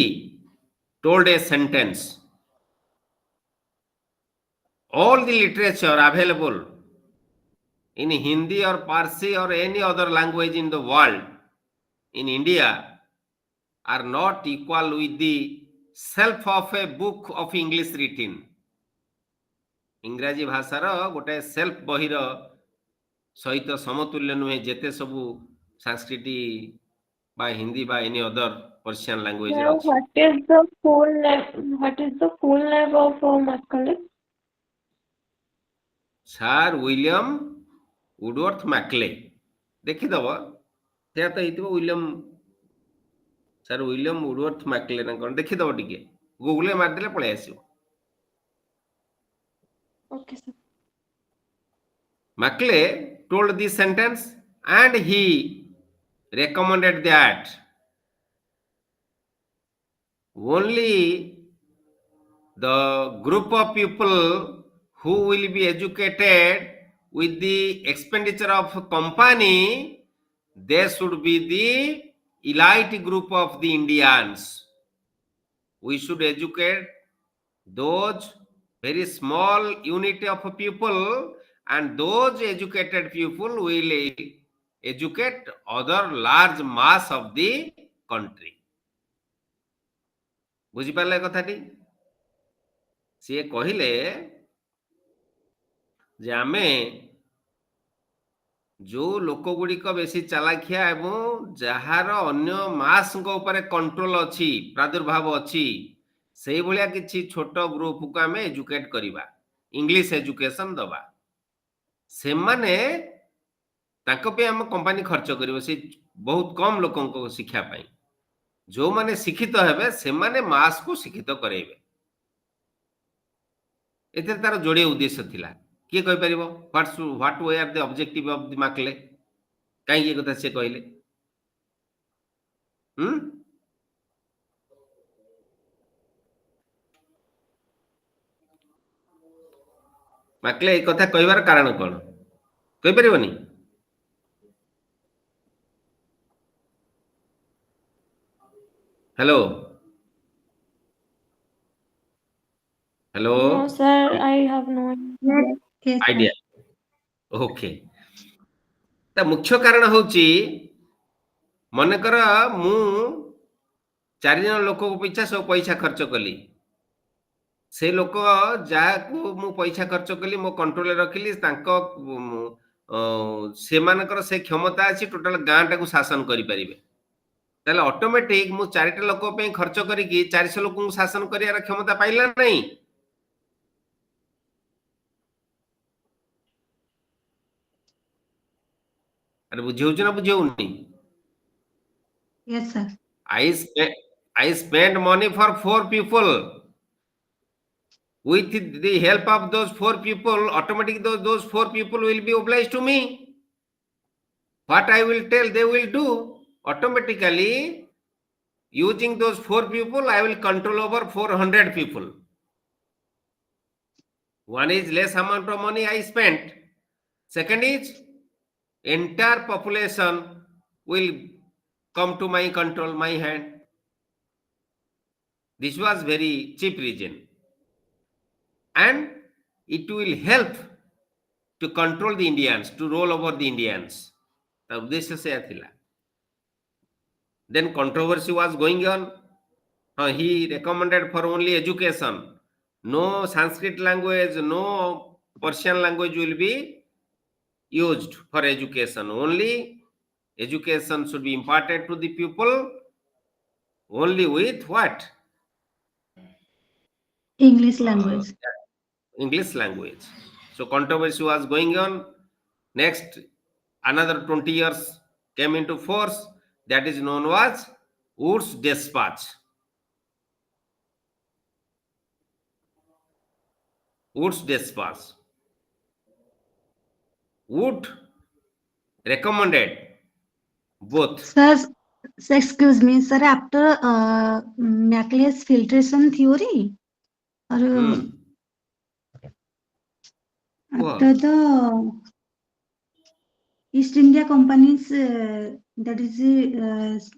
told a sentence: all the literature available in Hindi or Parsi or any other language in the world in India are not equal with the self of a book of English written. ଇଂରାଜୀ ଭାଷାର ଗୋଟେ self ବହିର ସହିତ ସମତୁଲ୍ୟ ନୁହେଁ ଯେତେ ସବୁ Sanskrit by Hindi by any other Persian language. Sir, what is the full name? What is the full name of Macaulay? Sir William Woodworth Maclay. ଦେଖିଦବ ସେୟା ତ ହେଇଥିବ ୱିଲିୟମ ସାର୍ ୱିଲିୟମ ଉଡୱର୍ଥ ମାକ୍ଲେ ନା କଣ ଦେଖିଦବ ଟିକେ ଗୁଗଲ ରେ ମାରିଦେଲେ ପଳେଇ ଆସିବ. Okay, sir. Maclay told this sentence and he recommended that only the group of people who will be educated with the expenditure of company, they should be the elite group of the Indians. We should educate those very small unit of people, and those educated people will educate other large mass of the country. ବୁଝିପାରିଲେ କଥାଟି? ସିଏ କହିଲେ ଯେ ଆମେ ଯୋଉ ଲୋକ ଗୁଡ଼ିକ ବେଶୀ ଚାଲାଖିଆ ଏବଂ ଯାହାର ଅନ୍ୟ ମାସଙ୍କ ଉପରେ କଣ୍ଟ୍ରୋଲ ଅଛି, ପ୍ରାଦୁର୍ଭାବ ଅଛି, ସେଇଭଳିଆ କିଛି ଛୋଟ ଗ୍ରୁପକୁ ଆମେ ଏଜୁକେଟ କରିବା, ଇଂଲିଶ ଏଜୁକେସନ ଦବା। ସେମାନେ ତାଙ୍କ ପାଇଁ ଆମ କମ୍ପାନୀ ଖର୍ଚ୍ଚ କରିବ, ସେ ବହୁତ କମ ଲୋକଙ୍କ ଶିକ୍ଷା ପାଇଁ। ଯୋଉମାନେ ଶିକ୍ଷିତ ହେବେ ସେମାନେ ମାସକୁ ଶିକ୍ଷିତ କରେଇବେ। ଏଥିରେ ତାର ଯୋଡ଼ିଏ ଉଦ୍ଦେଶ୍ୟ ଥିଲା। କିଏ କହିପାରିବ? What were the objective of the Maclay? କାହିଁକି ଏ କଥା ସେ କହିଲେ? ମାକ୍ଲେ ଏ କଥା କହିବାର କାରଣ କଣ କହିପାରିବନି? Hello hello No, sir, I have no idea. Okay, ତା ମୁଖ୍ୟ କାରଣ ହଉଛି ମନେକର ମୁଁ 4 ଜଣ ଲୋକଙ୍କ ପିଛା ସବୁ ପଇସା ଖର୍ଚ୍ଚ କଲି, ସେ ଲୋକ ଯାହାକୁ ମୁଁ ପଇସା ଖର୍ଚ୍ଚ କଲି ମୋ କଣ୍ଟ୍ରୋଲରେ ରଖିଲି, ତାଙ୍କ ସେମାନଙ୍କର ସେ କ୍ଷମତା ଅଛି ଟୋଟାଲ ଗାଁଟାକୁ ଶାସନ କରିପାରିବେ। ତାହେଲେ ଅଟୋମେଟିକ ମୁଁ 4ଟା ଲୋକ ପାଇଁ ଖର୍ଚ୍ଚ କରିକି 400 ଲୋକଙ୍କୁ ଶାସନ କରିବାର କ୍ଷମତା ପାଇଲା ନାହିଁ? ଆରେ ବୁଝି ହଉଛି ନା ବୁଝି ହଉନି? Yes, sir. I spent money for 4 people. With the help of those 4 people, automatically those 4 people will be obliged to me. What I will tell, they will do. Automatically, using those 4 people, I will control over 400 people. One is less amount of money I spent. Second is entire population will come to my control, my hand. This was very cheap region, and it will help to control the Indians, to roll over the Indians. ତା ଉଦ୍ଦେଶ୍ୟ ସେୟା ଥିଲା. Then controversy was going on. He recommended for only education. No Sanskrit language, no Persian language will be used for education. Only education should be imparted to the people only with what? English language. English language. So controversy was going on. Next, another 20 years came into force. That is known as Wood's Dispatch. Wood's Dispatch. Wood recommended both. Sir, excuse me, sir. After Maclaurin's filtration theory, or after the East India Company's that is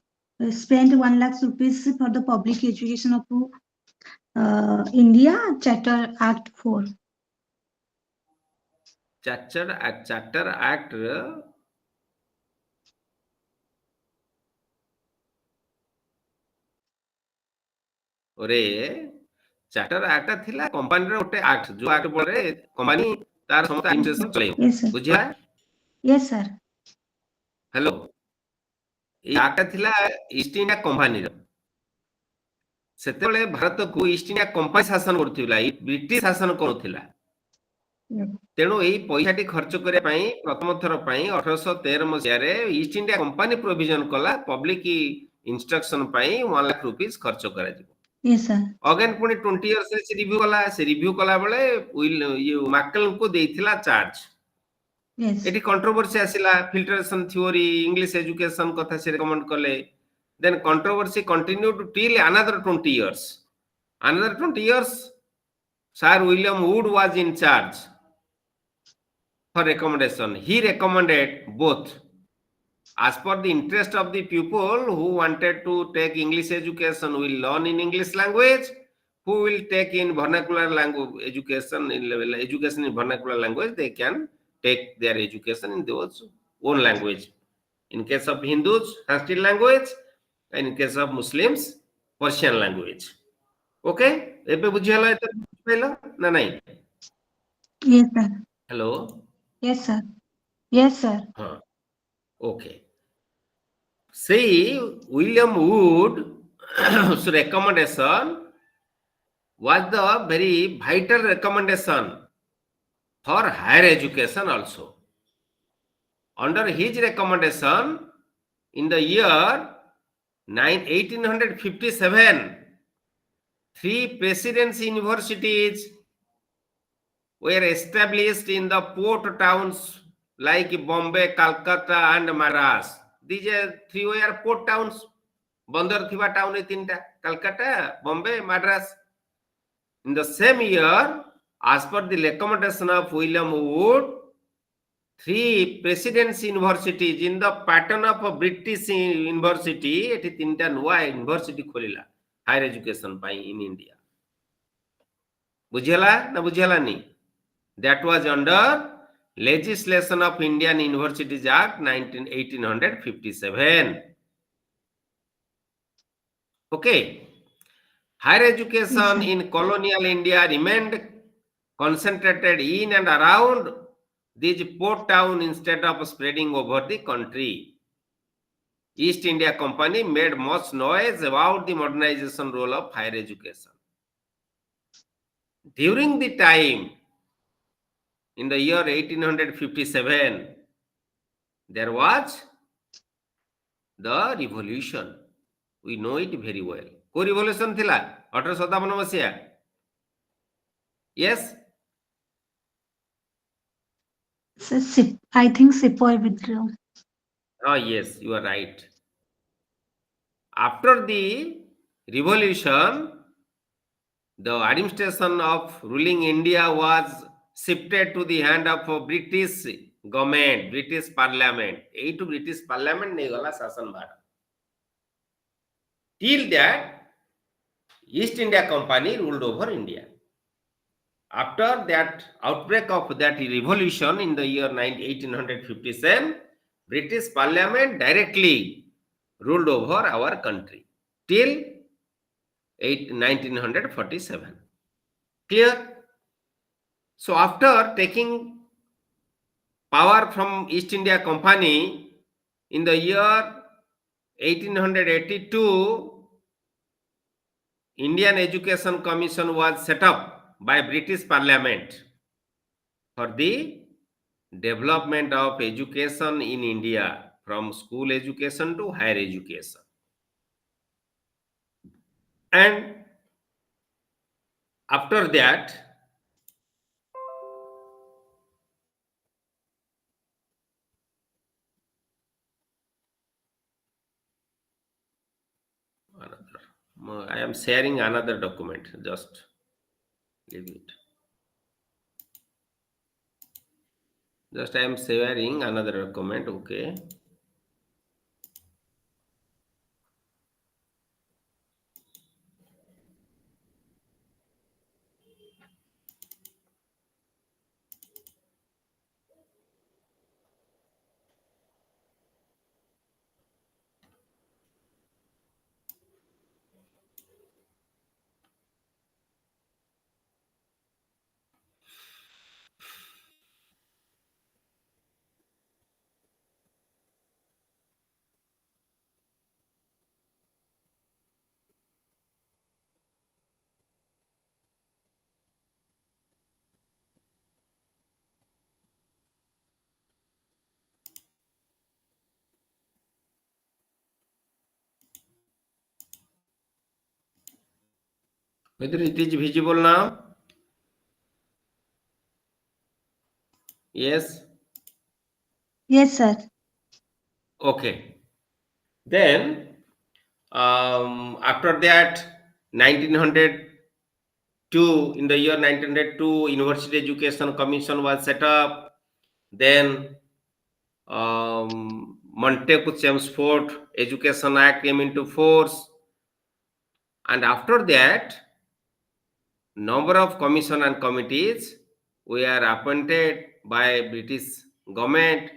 spent 1 lakh rupees for the public education of India, Charter Act 4. Charter Act ओरे charter act थिला company रे ओटे act जो act परे company तार समस्त administration चले Yes, sir. बुझिया. Yes, sir. हेलो ए एक्ट थिला ईस्ट इंडिया कंपनी रो सेतेबेले भारत को ईस्ट इंडिया कंपनी शासन करथिला ब्रिटिश शासन करथिला. तेणु एई पैसाटी खर्च करे पई प्रथम थर पई 1813 मसिया रे ईस्ट इंडिया कंपनी प्रोविजन कला पब्लिक इंस्ट्रक्शन पई 1 लाख रुपीस खर्च करा जिवो. Yes, sir. अगेन पुणी 20 इयर्स से रिव्यू कला बेले मैकल को देथिला चार्ज. Yes. एटी कंट्रोवर्सी आसिला फिल्ट्रेशन थ्योरी इंग्लिश एजुकेशन कथा से रिकमेंड कले. Then controversy continued till another 20 years. Another 20 years Sir William Wood was in charge for recommendation. He recommended both as per the interest of the people who wanted to take English education will learn in English language, who will take in vernacular language education in vernacular language, they can take their education in those own language. In case of Hindus, Sanskrit language, and in case of Muslims, Persian language. Okay? एबे बुझियाला एते पहिला ना नहीं? Yes, sir. Hello? Yes, sir. Yes, sir. हाँ. Okay. See, William Wood's recommendation was the very vital recommendation for higher education also. Under his recommendation, in the year 1857, 3 presidency universities were established in the port towns like Bombay, Calcutta, and Madras. These 3 were port towns. Bandar thiba town e 3ta: Calcutta, Bombay, Madras. In the same year, as per the recommendation of William Wood, 3 presidency universities in the pattern of a British university, eti 3ta nuwa university kholila higher education pai in India. Bujhala na bujhala ni? That was under legislation of Indian Universities Act 1857. Okay. Higher education in colonial India remained concentrated in and around these port towns instead of spreading over the country. East India Company made much noise about the modernization role of higher education. During the time, in the year 1857, there was the revolution. We know it very well. Ko revolution thila 1857 मसिया. Yes. So, I think Sepoy withdrew. Oh yes, you are right. After the revolution, the administration of ruling India was shifted to the hand of a British government, British Parliament. Ei to British Parliament nei gala shasan bhar. Till that, East India Company ruled over India. After that outbreak of that revolution in the year 1857, British Parliament directly ruled over our country till 1947. Clear? So after taking power from East India Company in the year 1882, Indian Education Commission was set up by British Parliament for the development of education in India, from school education to higher education. And after that, I am sharing another document, just leave it. Just I am sharing another document, okay. Whether it is visible now? Yes. Yes, sir. Okay. Then after that, 1902, in the year 1902, University Education Commission was set up. Then Montagu-Chelmsford Education Act came into force, and after that, number of commission and committees were appointed by British government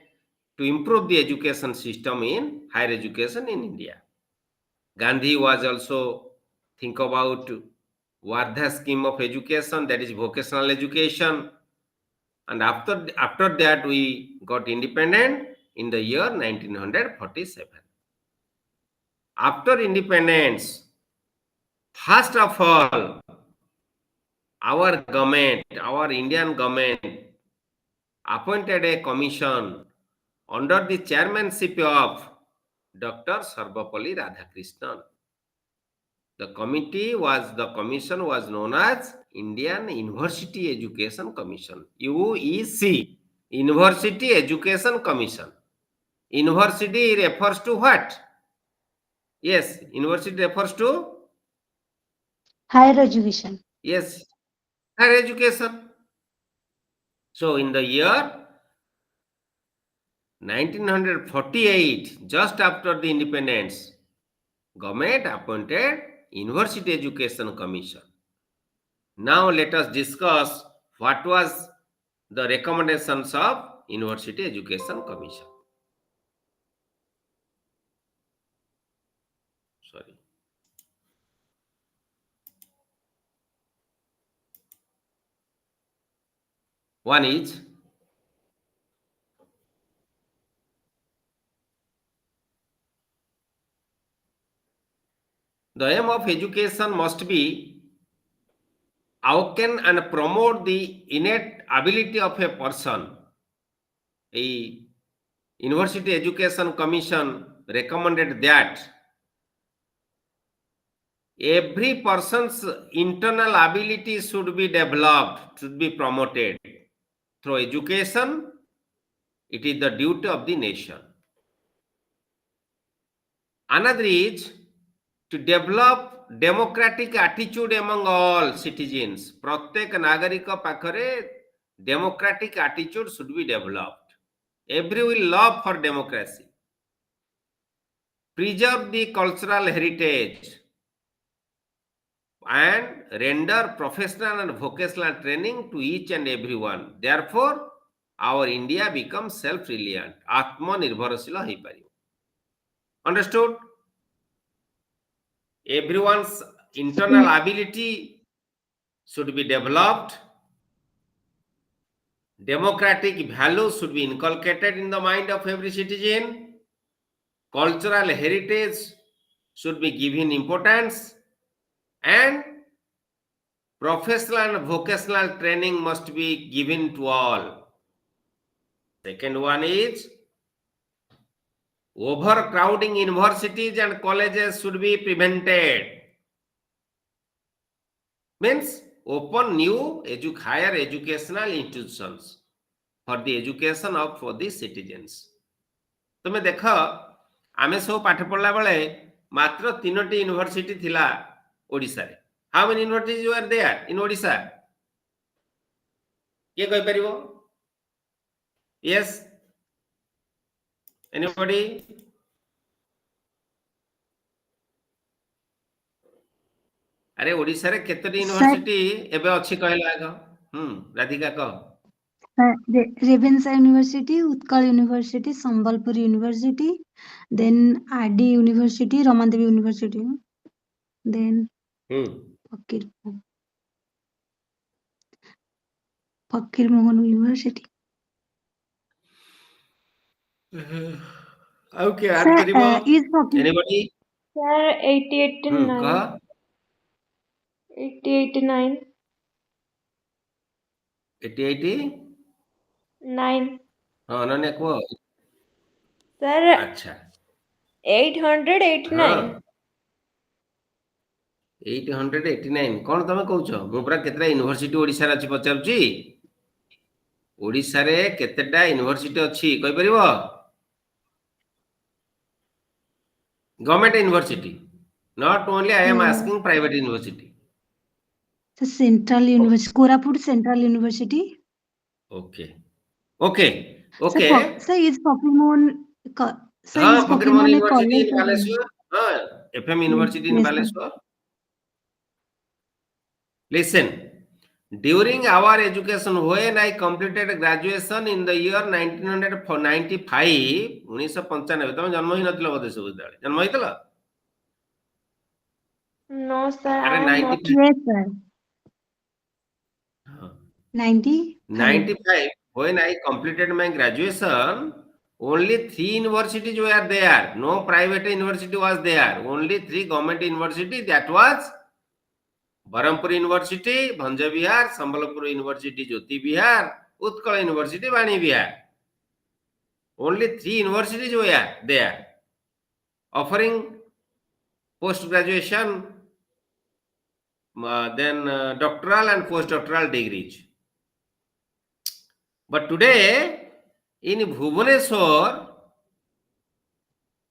to improve the education system in higher education in India. Gandhi was also think about Vardha scheme of education, that is vocational education, and after that we got independent in the year 1947. After independence, first of all, our government, our Indian government, appointed a commission under the chairmanship of Dr. Sarvapalli Radhakrishnan. The commission was known as Indian University Education Commission, UEC, University Education Commission. University refers to what? Yes, university refers to? Higher education. Yes, higher education. So in the year 1948, just after the independence, government appointed University Education Commission. Now let us discuss what was the recommendations of University Education Commission. Sorry. One is the aim of education must be awaken and promote the innate ability of a person. A University Education Commission recommended that every person's internal ability should be developed, should be promoted. Through education, it is the duty of the nation. Another is to develop democratic attitude among all citizens. प्रत्येक नागरिक पाखरे democratic attitude should be developed. Every will love for democracy. Preserve the cultural heritage. and render professional and vocational training to each and everyone. Therefore, our India becomes self-reliant. Atmanirbharashila hoiparibo. Understood? Everyone's internal ability should be developed. Democratic values should be inculcated in the mind of every citizen. Cultural heritage should be given importance, and professional and vocational training must be given to all. Second one is overcrowding universities and colleges should be prevented. Means open new higher educational institutions for the education of for the citizens. तुम देख आमे सब पाठ पढ़ला बेले मात्र 3टी university थिला ओडिसा रे. How many universities were there in Odisha? के कहि परिबो? Yes, anybody? अरे ओडिसा रे केतटी यूनिवर्सिटी एबे अछि कहला आग? राधिका कह. Ravenshaw university, Utkal university, Sambalpur university, then RD university, Ramadevi university, then Fakir Mohan university. Okay, add करिवो एनीबॉडी? Sir, 8089. कह 8089. 8089 हां अनन्या को. Sir, अच्छा 889. 889 कोन तमे कहउछ? मु पूरा केतरा यूनिवर्सिटी ओडिसा रे अछि पचारुची. ओडिसा रे केतेटा यूनिवर्सिटी अछि कहि परिबो? Government university, not only I am asking private university. Central university, Koraput central university. Okay, okay, okay. Sir is Fakirmohan Fakirmohan university college in Baleshwar. FM university in Baleshwar. Listen, during our education when I completed graduation in the year 1995, 1995 तमे जन्म ही नथिलो बोधे सब विद्यालय जन्म होइतला? No, sir. अरे I am not. 95. Yes, sir. 95 when I completed my graduation, only 3 universities were there. No private university was there. Only 3 government university. That was Barampur University, Bhanja Vihar, Sambalpur University, Jyoti Vihar, Utkal University, Vani Vihar. Only 3 universities were there, offering post graduation, then doctoral and postdoctoral degrees. But today in Bhubaneswar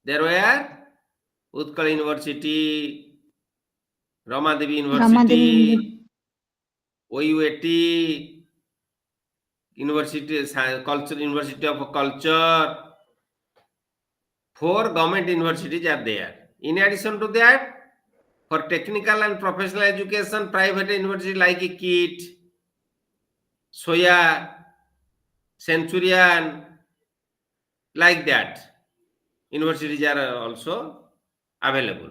there were Utkal University, Ramadevi University, OUAT University, Culture University of Culture. 4 government universities are there. In addition to that, for technical and professional education, private university like KIT, Soya, Centurion, like that, universities are also available.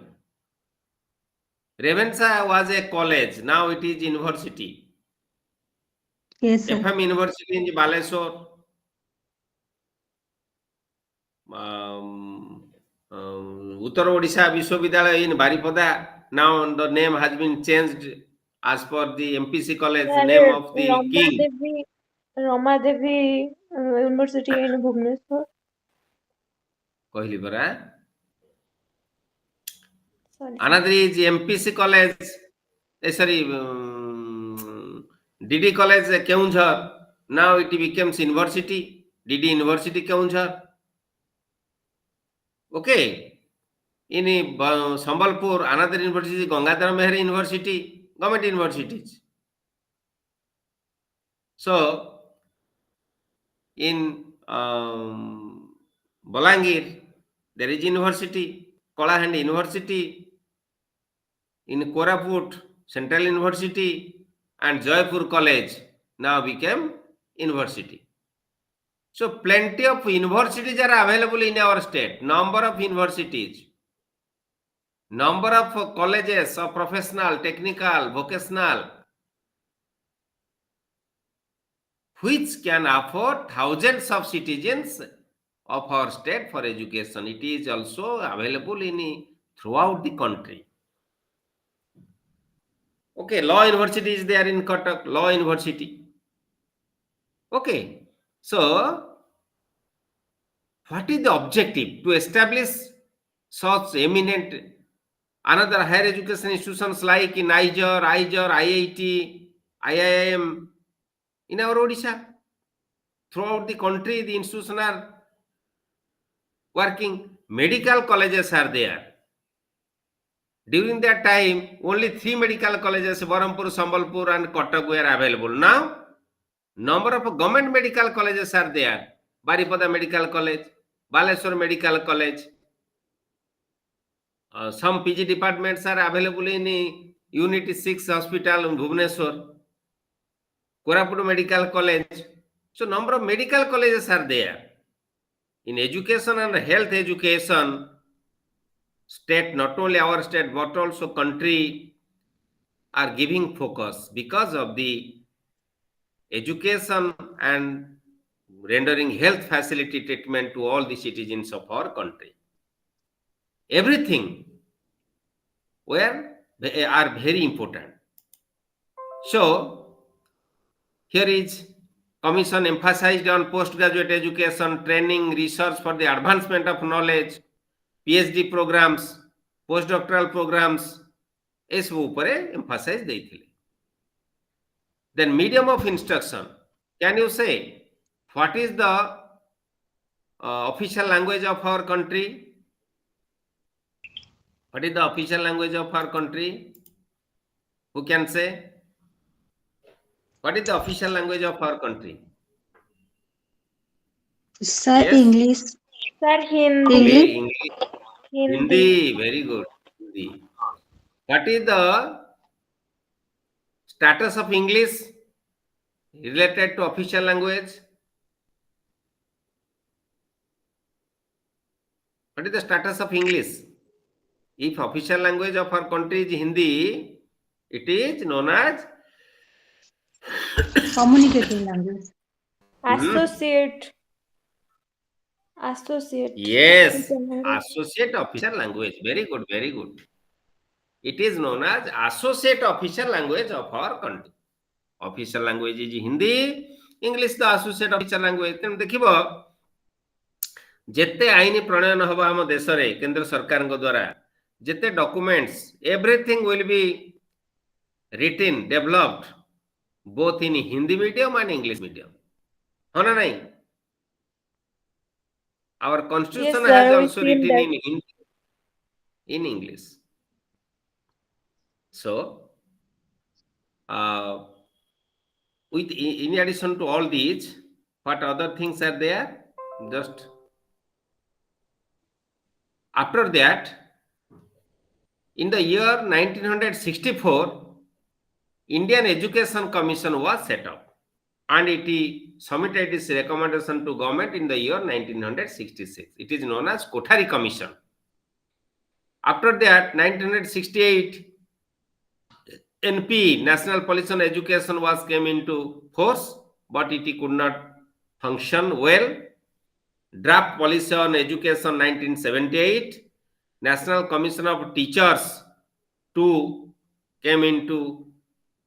Revensa was a college, now it is university. Yes, sir. FM University in Baleshwar, Uttar Odisha Vishwavidyalaya in Baripada. Now the name has been changed as per the MPC college, Sir, name of the king. Ramadevi University in Bhubaneswar. Kohli bara. Sorry. Another is MPC college. Sorry, DD college Keunjhar. Now it becomes university. DD University Keunjhar. Okay. In Sambalpur, another university, Gangadhar Mehra University, government universities. So, in Balangir, there is university, Kolahandi University. In Koraput, Central University and Jaipur College now became university. So plenty of universities are available in our state. Number of universities, number of colleges of professional, technical, vocational, which can afford thousands of citizens of our state for education. It is also available in throughout the country. Okay, Law University is there in Cuttack, Law University. Okay, so what is the objective? To establish such eminent another higher education institutions like in Niger, IIT, IIM in our Odisha. Throughout the country, the institutions are working. Medical colleges are there. During that time, only 3 medical colleges, Barampur, Sambalpur and Cuttack were available. Now, number of government medical colleges are there. Baripada Medical College, Baleswar Medical College. Some PG departments are available in Unity 6 Hospital in Bhubaneswar, Koraput Medical College. So, number of medical colleges are there. In education and health education, state, not only our state but also country are giving focus because of the education and rendering health facility treatment to all the citizens of our country. Everything are very important. So here is commission emphasized on postgraduate education, training, research for the advancement of knowledge, PhD programs, postdoctoral programs, एसबू उपरे emphasize देइथिले. Then medium of instruction. Can you say what is the official language of our country? What is the official language of our country? Who can say? What is the official language of our country? Sir, Yes? English. Sir, Hindi. Okay, English. Hindi. Very good. Hindi. What is the status of English related to official language? What is the status of English? If official language of our country is Hindi, it is known as Communicating language. Associate. Associate. yes, associate official language. Very good, very good. It is known as associate official language of our country. Official language is Hindi, English the associate official language. तेणु देखिबो जेते आईन प्रणयन हबा हम देश रे केंद्र सरकार द्वारा जेते documents everything will be written, developed both in Hindi medium and English medium. हो ना नहीं? Our constitution Yes, has sir, also we've written seen in Hindi, in English. So, with in addition to all these, what other things are there? Just after that, in the year 1964, Indian Education Commission was set up and it submitted its recommendation to government in the year 1966. It is known as Kothari Commission. After that, 1968, NP, National Policy on Education, was came into force, but it could not function well. Draft Policy on Education 1978, National Commission of Teachers 2 came into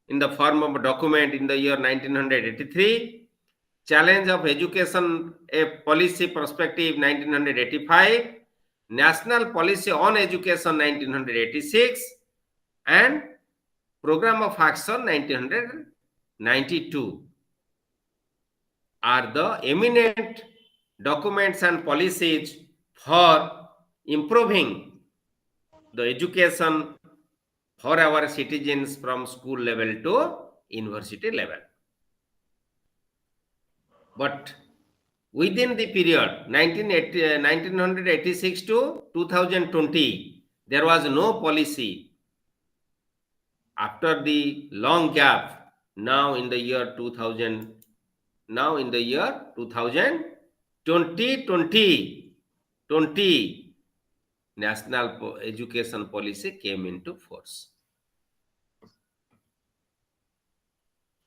in the form of a document in the year 1983. Challenge of Education, a Policy Perspective 1985, National Policy on Education 1986, and Program of Action 1992 are the eminent documents and policies for improving the education for our citizens from school level to university level. But within the period 1986 to 2020, there was no policy after the long gap, now in the year 2000, now in the year 2020, National Education Policy came into force.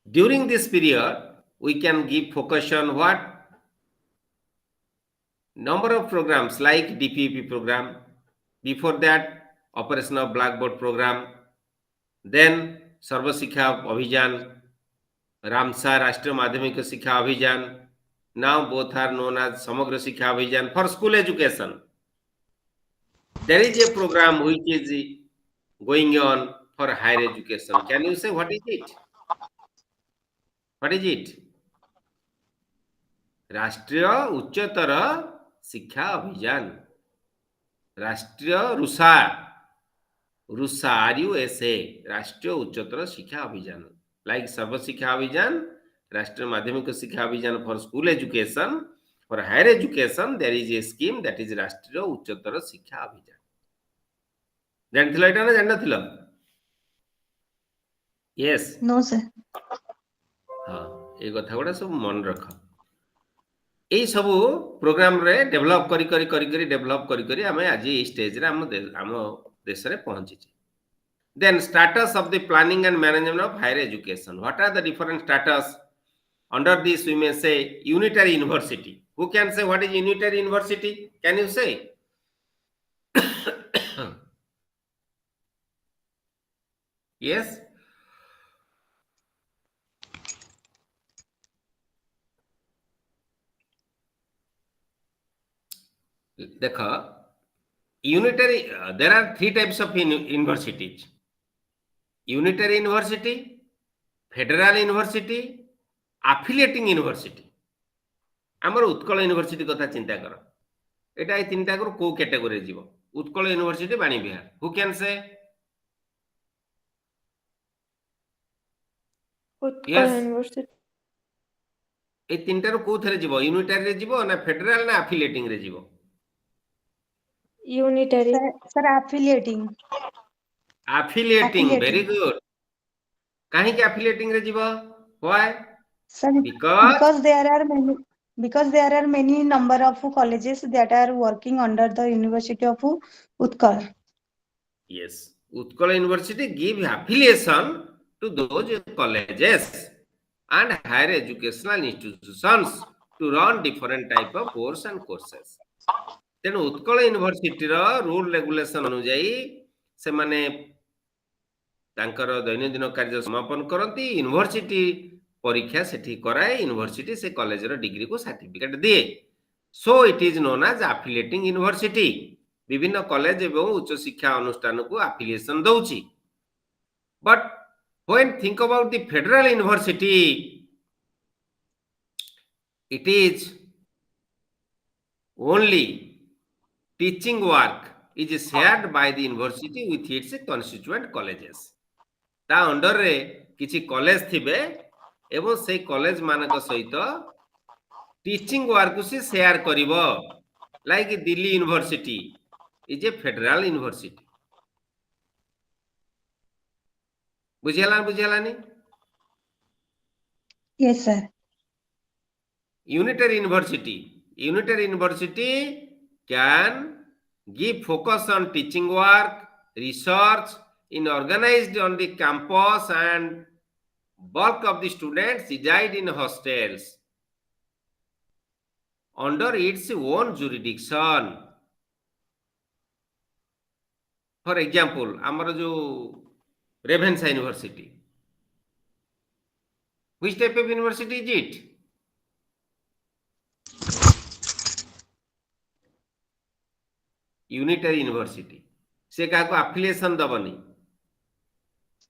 During this period, we can give focus on what? Number of programs like DPP program, before that Operation of Blackboard program, then Sarva Shikha Abhijan, Ramsar Rashtriya Madhyamika Shikha Abhijan. Now both are known as Samagra Shikha Abhijan for school education. There is a program which is going on for higher education. Can you say what is it? What is it? राष्ट्रीय उच्चतर शिक्षा अभियान, राष्ट्रीय RUSA, RUSA, राष्ट्रीय उच्चतर शिक्षा अभियान, like serve शिक्षा अभियान, राष्ट्रीय Madhyamik Shiksha Abhiyan for school education, for higher education there is a scheme that is Rashtriya Uchchatar शिक्षा अभियान. जानथिलो एटा ना जानथिलो? यस. No, sir. हां, ए कथा गुडा सब मन रख. এই সব প্রোগ্রাম রে ডেভেলপ করি ডেভেলপ করি আমি আজ এই স্টেজ রে আম দেশরে পৌঁছিছি. Then status of the planning and management of higher education. What are the different status? Under this we may say unitary university. Who can say what is unitary university? Can you say? Yes. देखो, unitary, there are three types of universities: unitary university, federal university, affiliating university. आमर Utkal university कथा चिंता कर, एटा ए तीनटा कर को category जीवो? Utkal university बाणी Bihar. Who can say? Utkal University. ए तीनटा रो को थरे जीवो? यूनिटरी रे जीवो ना फेडरल ना affiliating रे जीवो? Unitary. Sir, affiliating. Affiliating. Very good. काहे के affiliating रे जीवो? Why? Sir, because there are many number of colleges that are working under the University of Utkal. Yes, Utkal University give affiliation to those colleges and higher educational institutions to run different type of course and courses. तेणु Utkal university रो rule regulation अनुसार से माने तांकर दैनंदिन कार्य समापन करती, university परीक्षा सेठी कराए, यूनिवर्सिटी से कॉलेज रो डिग्री को सर्टिफिकेट दिए. So it is known as affiliating university. विभिन्न कॉलेज एवं उच्च शिक्षा अनुष्ठान को affiliation दउची. But when think about the federal university, it is only teaching work is shared by the university with its constituent colleges. ता under रे किछि कॉलेज थिबे एवं से कॉलेज मानक सहित टीचिंग वर्क से शेयर करिवो. Like Delhi university is a federal university. बुझियालानी? Yes, sir. Unitary university can give focus on teaching work, research in organized on the campus, and bulk of the students reside in hostels under its own jurisdiction. For example, आमर जो रेभेन्सा university, which type of university is it? Unitary university. से का को affiliation दबनी,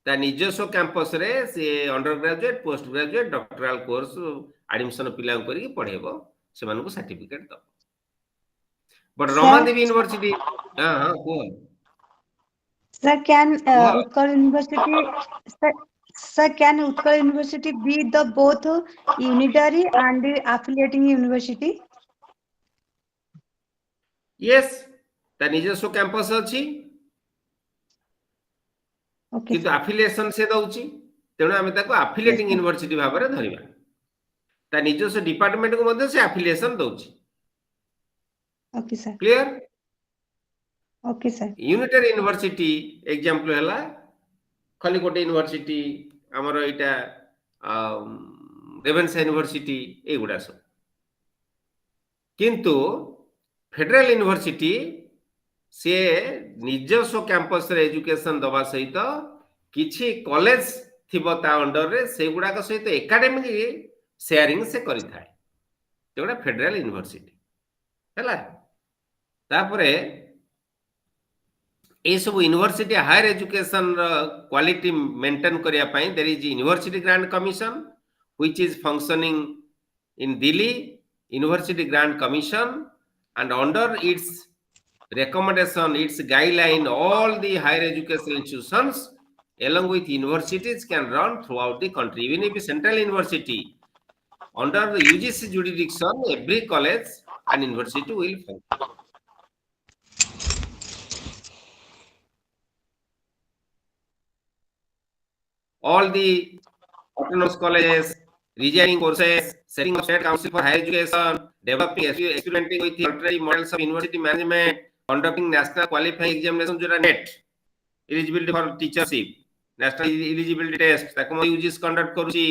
ता निजस्व campus रे से under graduate, post graduate, doctoral course admission पिला करी पढेबो, से मानको सर्टिफिकेट दब. बट रमादेवी यूनिवर्सिटी, हां को Sir, can Utkal University be the both unitary and affiliating university? Yes, ता निजस्व कैंपस अछि. Okay, किंतु sir. affiliation से दउची तेणु आमे ताको affiliating sir. university भाबरे धरिबा ता निजस्व डिपार्टमेंट को मध्ये से affiliation दउची Okay, sir. Clear Okay, sir. Unitary university example हला खलिकोट यूनिवर्सिटी हमर एटा रेवेन्सा यूनिवर्सिटी एगुडा सब किंतु फेडरल यूनिवर्सिटी से निजस्व कैंपस रे एजुकेशन दबा सहित किछि कॉलेज थिबो ता अंडर रे सेगुडा का सहित एकेडमिक शेयरिंग से करि थाए जेगुडा फेडरल यूनिवर्सिटी हला तापरे ए सब university higher education quality maintain करिया पई there is university grant commission which is functioning in Delhi university grant commission and under its recommendation its guideline all the higher education institutions along with universities can run throughout the country even if a central university under the UGC jurisdiction every college and university will function. All the autonomous colleges, resigning courses, setting up state council for higher education, developing, experimenting with alternative models of university management, conducting national qualifying examination, NET, eligibility for teachership, national eligibility test, ताको UGC conduct करूची,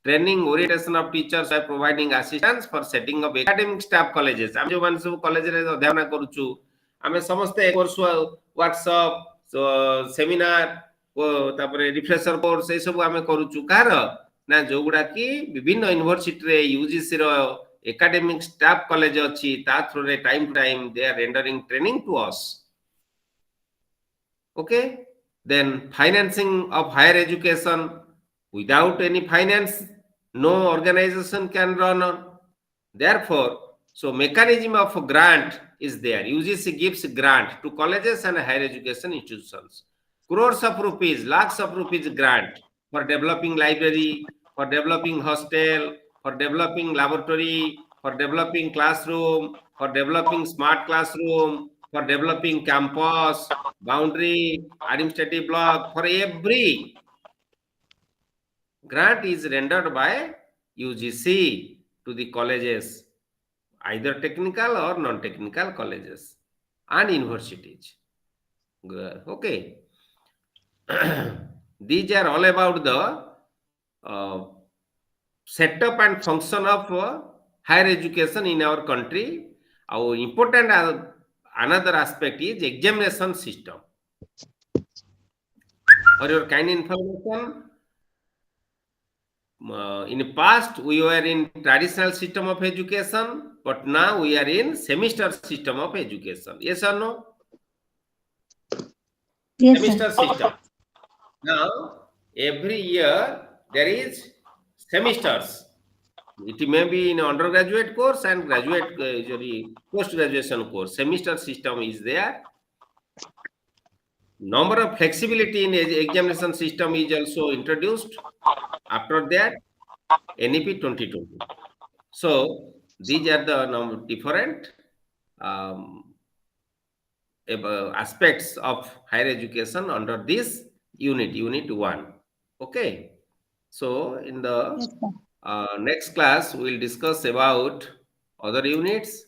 training orientation of teachers by providing assistance for setting up academic staff colleges. हम जो मान सब college रे अध्ययन करूचु, हमें समस्त कोर्स वर्कशॉप, सेमिनार तापरे रिफ्रेशर कोर्स ए सब आमे करूचु कार ना जोगुडा की विभिन्न यूनिवर्सिटी रे यूजीसी रो एकेडमिक स्टाफ कॉलेज अछि ता थ्रू रे time to time they are rendering training to us okay then financing of higher education without any finance no organization can run therefore so mechanism of grant is there UGC gives grant to colleges and higher education institutions crores of rupees, lakhs of rupees grant for developing library, for developing hostel, for developing laboratory, for developing classroom, for developing smart classroom, for developing campus, boundary, administrative block, for every grant is rendered by UGC to the colleges, either technical or non-technical colleges and universities. Okay. These are all about the setup and function of higher education in our country. Our important another aspect is examination system. For your kind information, in the past we were in traditional system of education, but now we are in semester system of education. Yes or no? Yes, Semester sir. system. Now, every year there is semesters. It may be in undergraduate course and graduate, usually post-graduation course. Semester system is there. Number of flexibility in examination system is also introduced. After that, NEP 2020. So, these are the different aspects of higher education under this unit 1. Okay, so in the Yes, sir. next class we'll discuss about other units